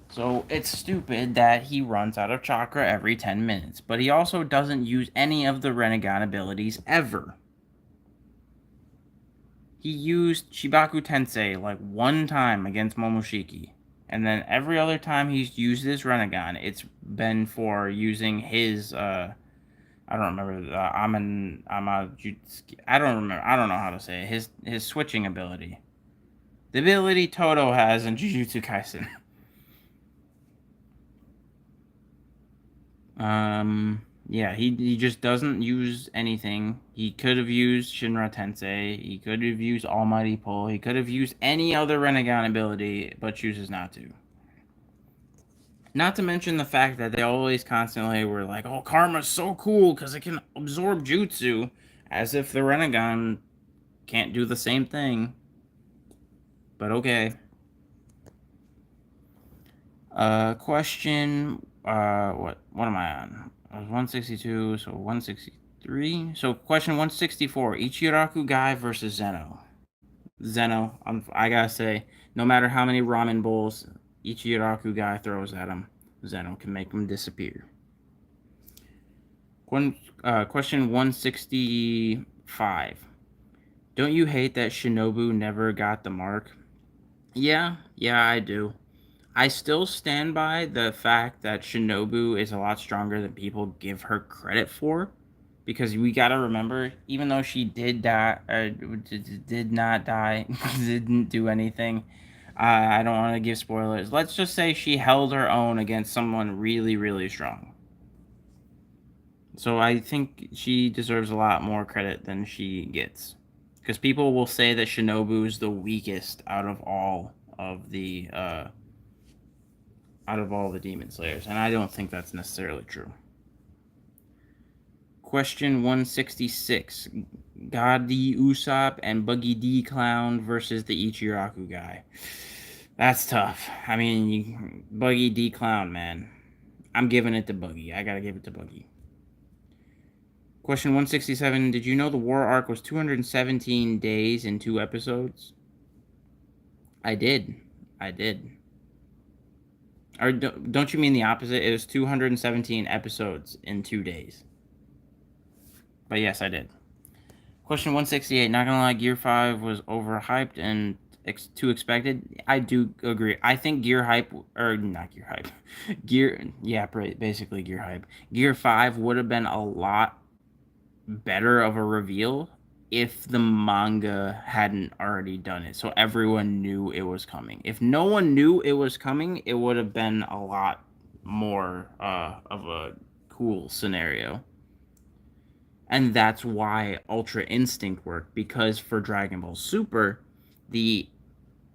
S1: So it's stupid that he runs out of chakra every 10 minutes, but he also doesn't use any of the Rinnegan abilities ever. He used Shibaku Tensei like one time against Momoshiki, and then every other time he's used his Rinnegan, it's been for using his, I don't remember. I don't remember. I don't know how to say it. His switching ability. The ability Toto has in Jujutsu Kaisen. Yeah, he just doesn't use anything. He could have used Shinra Tensei. He could have used Almighty Pull. He could have used any other Renegon ability, but chooses not to. Not to mention the fact that they always constantly were like, oh, Karma's so cool because it can absorb Jutsu, as if the Renegon can't do the same thing. But okay. Question, what am I on? I was 162, so 163. So question 164, Ichiraku guy versus Zeno. Zeno, I gotta say, no matter how many ramen bowls Ichiraku guy throws at him, Zeno can make him disappear. Question 165. Don't you hate that Shinobu never got the mark? Yeah, I do. I still stand by the fact that Shinobu is a lot stronger than people give her credit for, because we gotta remember, even though she did die, did not die, didn't do anything. I don't want to give spoilers. Let's just say she held her own against someone really, really strong. So I think she deserves a lot more credit than she gets, because people will say that Shinobu is the weakest out of all of the Demon Slayers, and I don't think that's necessarily true. Question 166. Gadi Usopp and Buggy D Clown versus the Ichiraku guy. That's tough. I mean, Buggy D Clown, man. I'm giving it to Buggy. I gotta give it to Buggy. Question 167. Did you know the war arc was 217 days in 2 episodes? I did. Or don't you mean the opposite? It was 217 episodes in 2 days. But yes, I did. Question 168. Not gonna lie, Gear 5 was overhyped and too expected. I do agree. I think Gear Hype, or not Gear Hype, basically Gear Hype. Gear 5 would have been a lot better of a reveal if the manga hadn't already done it, so everyone knew it was coming. If no one knew it was coming, it would have been a lot more of a cool scenario. And that's why Ultra Instinct worked, because for Dragon Ball Super, the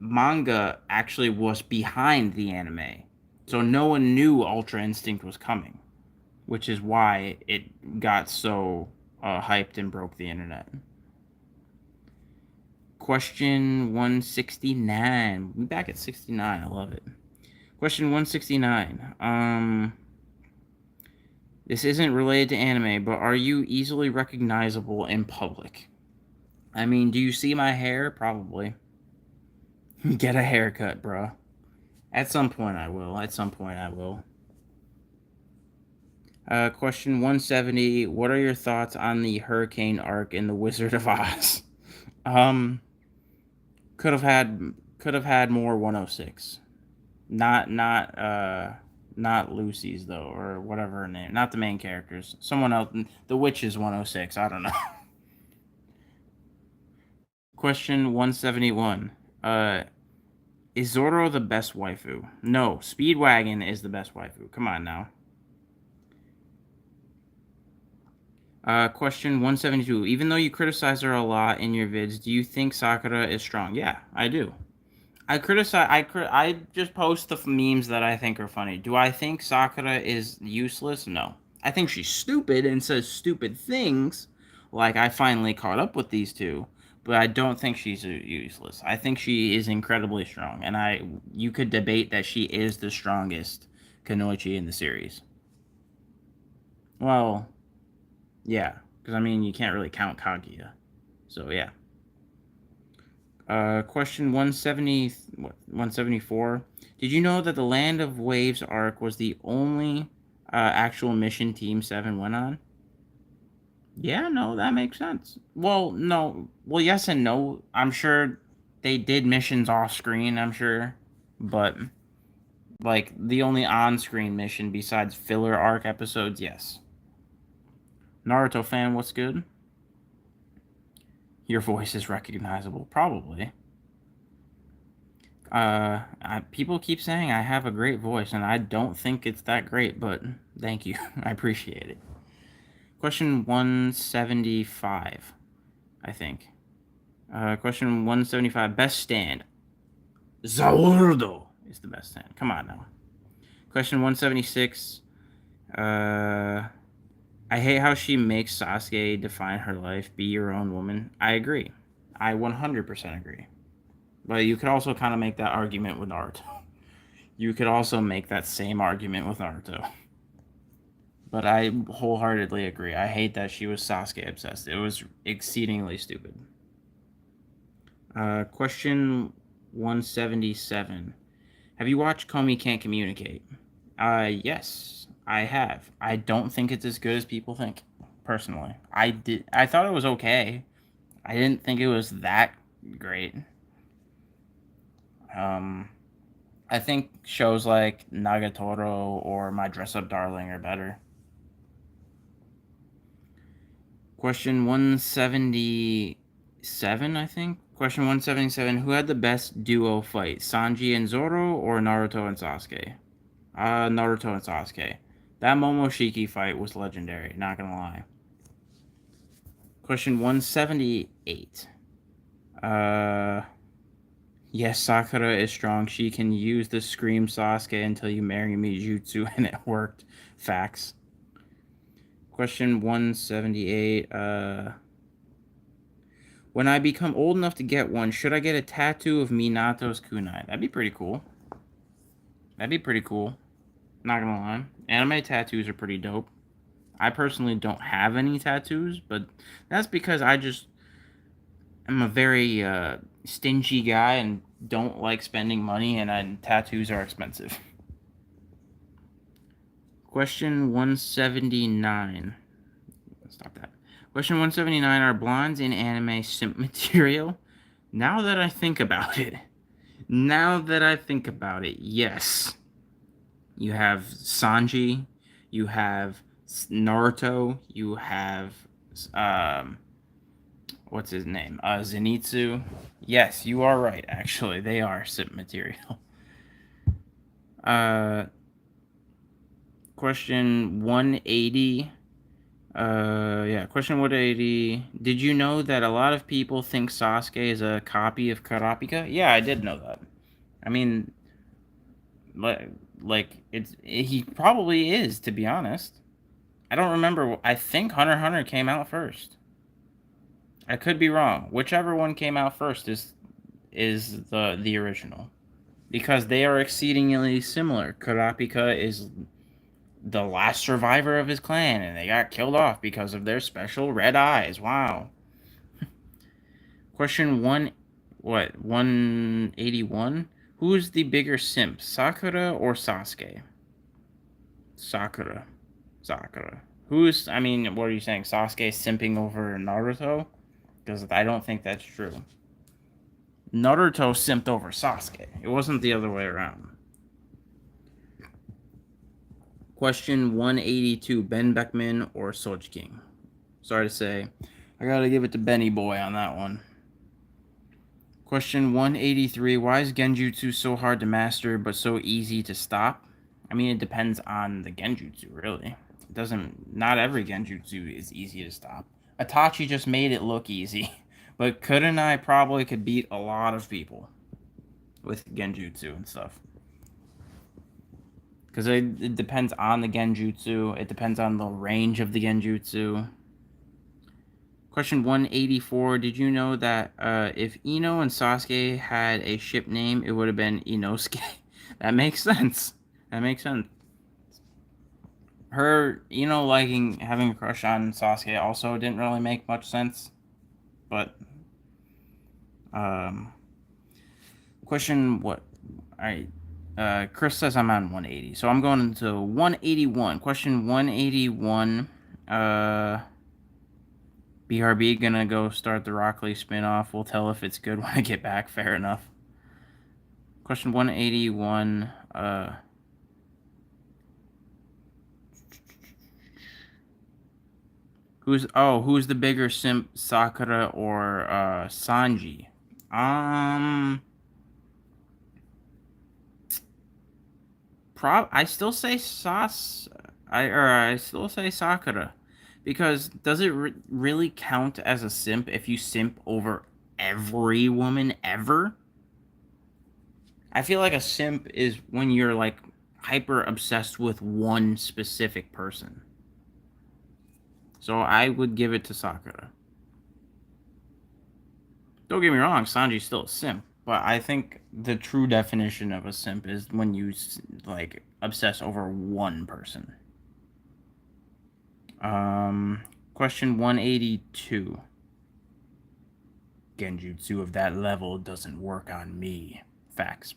S1: manga actually was behind the anime. So no one knew Ultra Instinct was coming, which is why it got so hyped and broke the internet. Question 169. We're back at 69. I love it. Question 169. This isn't related to anime, but are you easily recognizable in public? I mean, do you see my hair? Probably. Get a haircut, bro. At some point I will. Question 170. What are your thoughts on the Hurricane arc in The Wizard of Oz? Could have had more 106. Not Lucy's though, or whatever her name. Not the main characters. Someone else. The witch is 106. I don't know. Question 171. Is Zoro the best waifu? No, Speedwagon is the best waifu. Come on now. Question 172. Even though you criticize her a lot in your vids, do you think Sakura is strong? Yeah, I do. I just post the memes that I think are funny. Do I think Sakura is useless? No. I think she's stupid and says stupid things, like I finally caught up with these two, but I don't think she's useless. I think she is incredibly strong, and you could debate that she is the strongest Kunoichi in the series. Well, yeah, because I mean, you can't really count Kaguya. So, yeah. Question 174. Did you know that the Land of Waves arc was the only actual mission Team 7 went on? Yeah, no, that makes sense. Well, no. Well, yes and no. I'm sure they did missions off screen, I'm sure. But, like, the only on screen mission besides filler arc episodes, yes. Naruto fan, what's good? Your voice is recognizable. Probably. People keep saying I have a great voice, and I don't think it's that great, but thank you. I appreciate it. Question 175, I think. Question 175, best stand. Zaurdo is the best stand. Come on now. Question 176, I hate how she makes Sasuke define her life, be your own woman. I agree. I 100% agree. But you could also kind of make that argument with Naruto. You could also make that same argument with Naruto. But I wholeheartedly agree. I hate that she was Sasuke obsessed. It was exceedingly stupid. Question 177. Have you watched Comey Can't Communicate? Yes, I have. I don't think it's as good as people think, personally. I thought it was okay. I didn't think it was that great. I think shows like Nagatoro or My Dress Up Darling are better. Question 177, I think. Question 177, who had the best duo fight, Sanji and Zoro or Naruto and Sasuke? Naruto and Sasuke. That Momoshiki fight was legendary, not gonna lie. Question 178. Yes, Sakura is strong. She can use the Scream Sasuke until you marry me jutsu, and it worked. Facts. Question 178. When I become old enough to get one, should I get a tattoo of Minato's kunai? That'd be pretty cool. That'd be pretty cool. Not gonna lie. Anime tattoos are pretty dope. I personally don't have any tattoos, but that's because I'm a very stingy guy and don't like spending money, and tattoos are expensive. Question 179. Stop that. Question 179. Are blondes in anime simp material? Now that I think about it. Yes. You have Sanji. You have Naruto. You have what's his name? Zenitsu. Yes, you are right. Actually, they are simp material. Question 180. Question 180. Did you know that a lot of people think Sasuke is a copy of Karapika? Yeah, I did know that. I mean, he probably is, to be honest. I don't remember. I think Hunter x Hunter came out first. I could be wrong. Whichever one came out first is the original, because they are exceedingly similar. Karapika is the last survivor of his clan, and they got killed off because of their special red eyes. Wow. Question 181? Who is the bigger simp, Sakura or Sasuke? Sakura. What are you saying? Sasuke simping over Naruto? Because I don't think that's true. Naruto simped over Sasuke. It wasn't the other way around. Question 182, Ben Beckman or Soj King? Sorry to say, I gotta give it to Benny Boy on that one. Question 183, why is Genjutsu so hard to master but so easy to stop? I mean, it depends on the Genjutsu, really. Not every Genjutsu is easy to stop. Itachi just made it look easy, but Kurenai probably could beat a lot of people with Genjutsu and stuff. Because it depends on the Genjutsu. It depends on the range of the Genjutsu. Question 184. Did you know that if Ino and Sasuke had a ship name, it would have been Inosuke? That makes sense. Her, having a crush on Sasuke also didn't really make much sense. But, question what? Alright. Chris says I'm on 180. So I'm going into 181. Question 181. BRB gonna go start the Rock Lee spinoff. We'll tell if it's good when I get back. Fair enough. Question 181. Who's the bigger simp, Sakura or Sanji? Um, I still say I still say Sakura, because does it really count as a simp if you simp over every woman ever? I feel like a simp is when you're like hyper obsessed with one specific person. So I would give it to Sakura. Don't get me wrong, Sanji's still a simp, but I think the true definition of a simp is when you like obsess over one person. Um, Question 182. Genjutsu of that level doesn't work on me. Facts.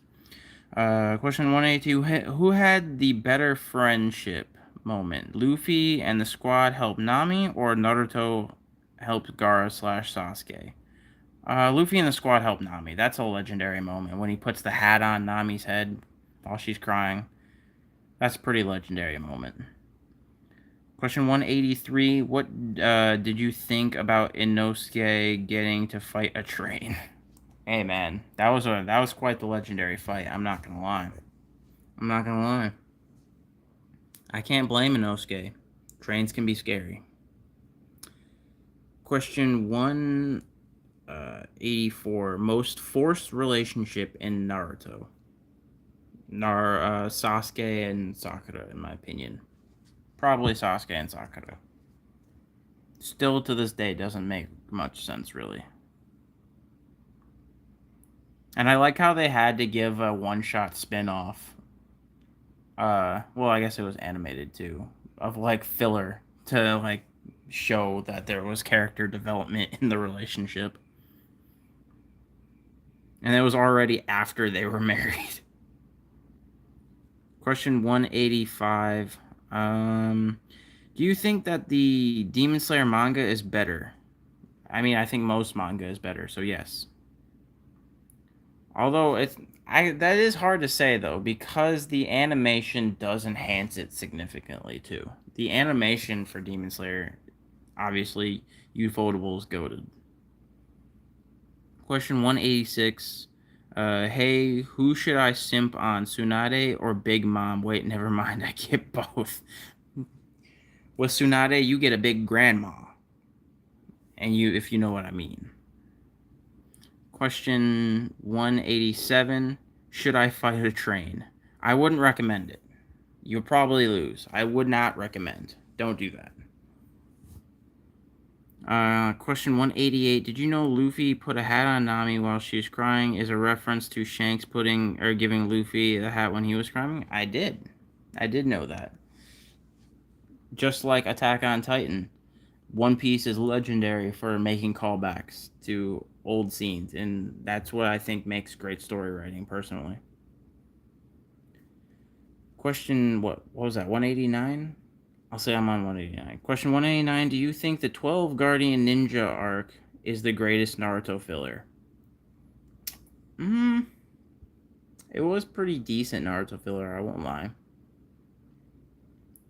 S1: Question 182. Who had the better friendship moment? Luffy and the squad helped Nami, or Naruto helped Gaara slash Sasuke? Luffy and the squad helped Nami. That's a legendary moment when he puts the hat on Nami's head while she's crying. That's a pretty legendary moment. Question 183. What did you think about Inosuke getting to fight a train? Hey man, that was quite the legendary fight. I'm not gonna lie. I'm not gonna lie. I can't blame Inosuke. Trains can be scary. Question 184. Most forced relationship in Naruto. Sasuke and Sakura, in my opinion. Probably Sasuke and Sakura. Still to this day doesn't make much sense, really. And I like how they had to give a one-shot spin-off. Well, I guess it was animated too, of like filler to like show that there was character development in the relationship. And it was already after they were married. Question 185. Do you think that the Demon Slayer manga is better? I mean, I think most manga is better, so yes. Although that is hard to say though, because the animation does enhance it significantly too. The animation for Demon Slayer, obviously, Ufotable is goated. Question 186. Hey, who should I simp on, Tsunade or Big Mom? Wait, never mind, I get both. With Tsunade, you get a big grandma, and if you know what I mean. Question 187. Should I fight a train? I wouldn't recommend it. You'll probably lose. I would not recommend. Don't do that. Question 188. Did you know Luffy put a hat on Nami while she was crying is a reference to Shanks giving Luffy the hat when he was crying? I did. I did know that. Just like Attack on Titan, One Piece is legendary for making callbacks to old scenes, and that's what I think makes great story writing, personally. Question, what was that, 189? I'll say I'm on 189. Question 189, do you think the 12 Guardian Ninja arc is the greatest Naruto filler? It was pretty decent Naruto filler, I won't lie.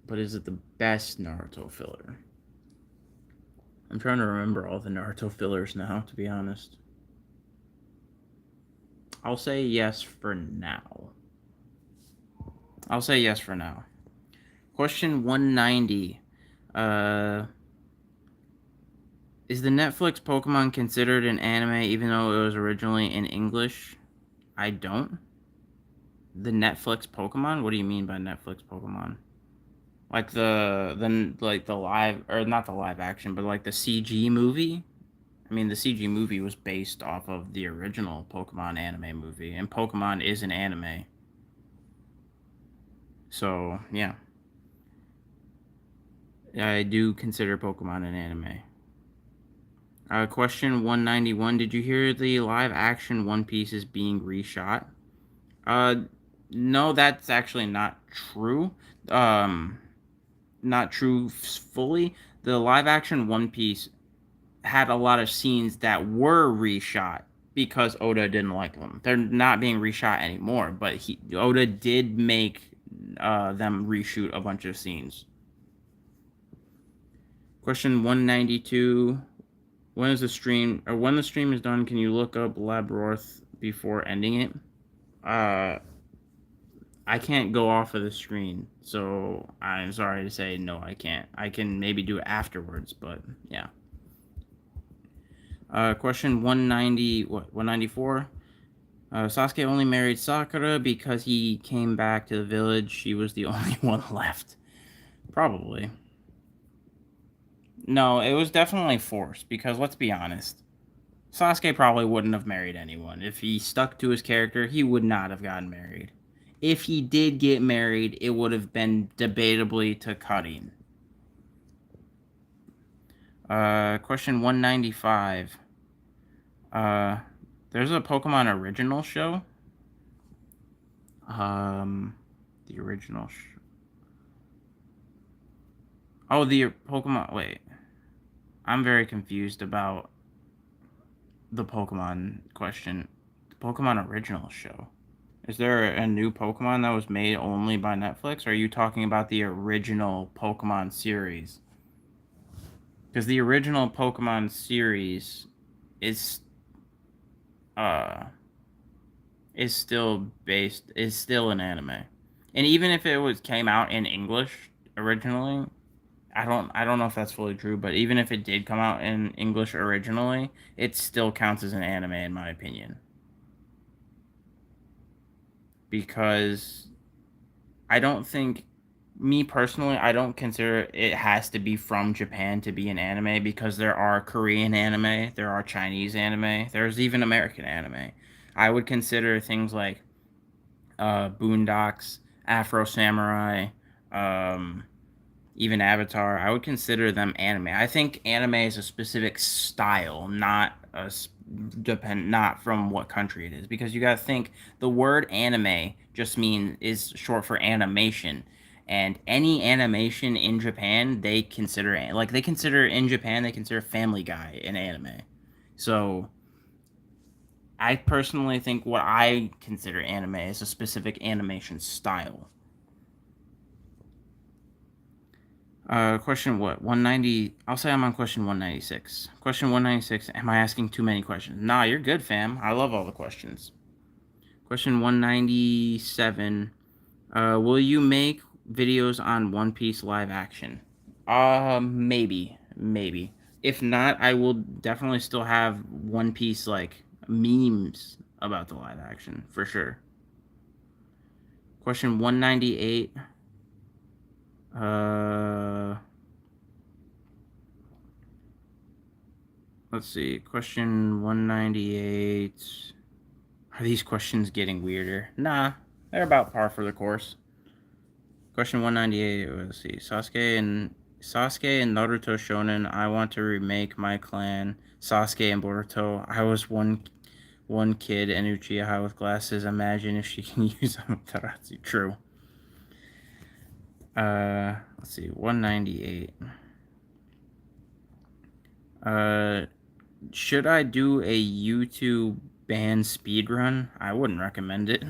S1: But is it the best Naruto filler? I'm trying to remember all the Naruto fillers now, to be honest. I'll say yes for now. Question 190. Is the Netflix Pokemon considered an anime even though it was originally in English? I don't. The Netflix Pokemon? What do you mean by Netflix Pokemon? Like the live, or not the live action, but like the CG movie? I mean, the CG movie was based off of the original Pokemon anime movie, and Pokemon is an anime. So, yeah. I do consider Pokemon an anime. Question 191. Did you hear the live action One Piece is being reshot? No, that's actually not true. Not true fully. The live action One Piece had a lot of scenes that were reshot because Oda didn't like them. They're not being reshot anymore, but Oda did make them reshoot a bunch of scenes. Question 192. When the stream is done, can you look up Labyrinth before ending it? I can't go off of the screen, so I'm sorry to say no, I can't. I can maybe do it afterwards, but yeah. Question 194. Sasuke only married Sakura because he came back to the village. She was the only one left. Probably. No, it was definitely forced because let's be honest. Sasuke probably wouldn't have married anyone. If he stuck to his character, he would not have gotten married. If he did get married, it would have been debatably to cutting. Question 195. There's a Pokemon original show. The original Oh, the Pokemon. Wait. I'm very confused about the Pokemon question. The Pokemon original show. Is there a new Pokemon that was made only by Netflix? Or are you talking about the original Pokemon series? Because the original Pokemon series is is still an anime. And even if it came out in English originally, I don't know if that's fully true, but even if it did come out in English originally, it still counts as an anime in my opinion. Because I don't think me personally, I don't consider it has to be from Japan to be an anime because there are Korean anime, there are Chinese anime, there's even American anime. I would consider things like Boondocks, Afro Samurai, um, even Avatar. I would consider them anime. I think anime is a specific style, not from what country it is, because you got to think the word anime just is short for animation, and any animation in Japan they consider Family Guy an anime. So I personally think what I consider anime is a specific animation style. Question what? 190. I'll say I'm on question 196. Question 196. Am I asking too many questions? Nah, you're good, fam. I love all the questions. Question 197. Will you make videos on One Piece live action? Maybe. Maybe. If not, I will definitely still have One Piece, like, memes about the live action, for sure. Question 198. Let's see. Question 198. Are these questions getting weirder? Nah, they're about par for the course. Question 198. Let's see. Sasuke and Naruto Shonen. I want to remake my clan. Sasuke and Boruto. I was one kid and Uchiha with glasses. Imagine if she can use Amaterasu. True. Let's see. 198. Should I do a YouTube band speedrun? I wouldn't recommend it.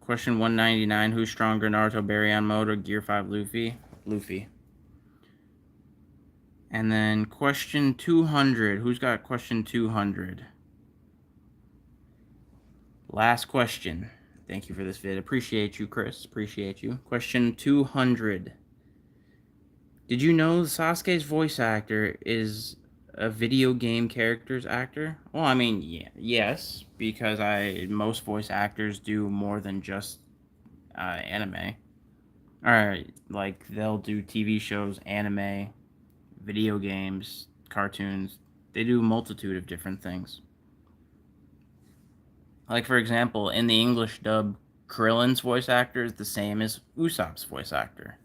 S1: Question 199. Who's stronger, Naruto Barry on mode or Gear 5 Luffy? Luffy. And then question 200. Who's got question 200? Last question. Thank you for this vid. Appreciate you, Chris. Appreciate you. Question 200. Did you know Sasuke's voice actor is a video game character's actor? Well, I mean, yeah, yes, because most voice actors do more than just anime. Alright, like they'll do TV shows, anime, video games, cartoons. They do a multitude of different things. Like, for example, in the English dub, Krillin's voice actor is the same as Usopp's voice actor.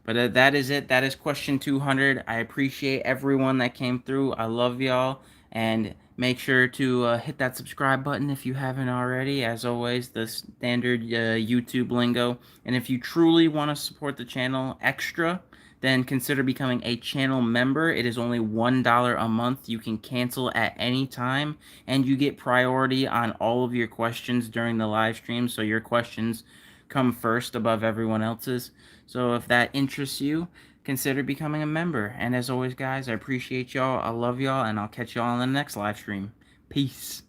S1: But that is it. That is question 200. I appreciate everyone that came through. I love y'all. And make sure to hit that subscribe button if you haven't already. As always, the standard YouTube lingo. And if you truly want to support the channel extra, then consider becoming a channel member. It is only $1 a month. You can cancel at any time. And you get priority on all of your questions during the live stream. So your questions come first above everyone else's. So if that interests you, consider becoming a member. And as always, guys, I appreciate y'all. I love y'all, and I'll catch y'all on the next live stream. Peace.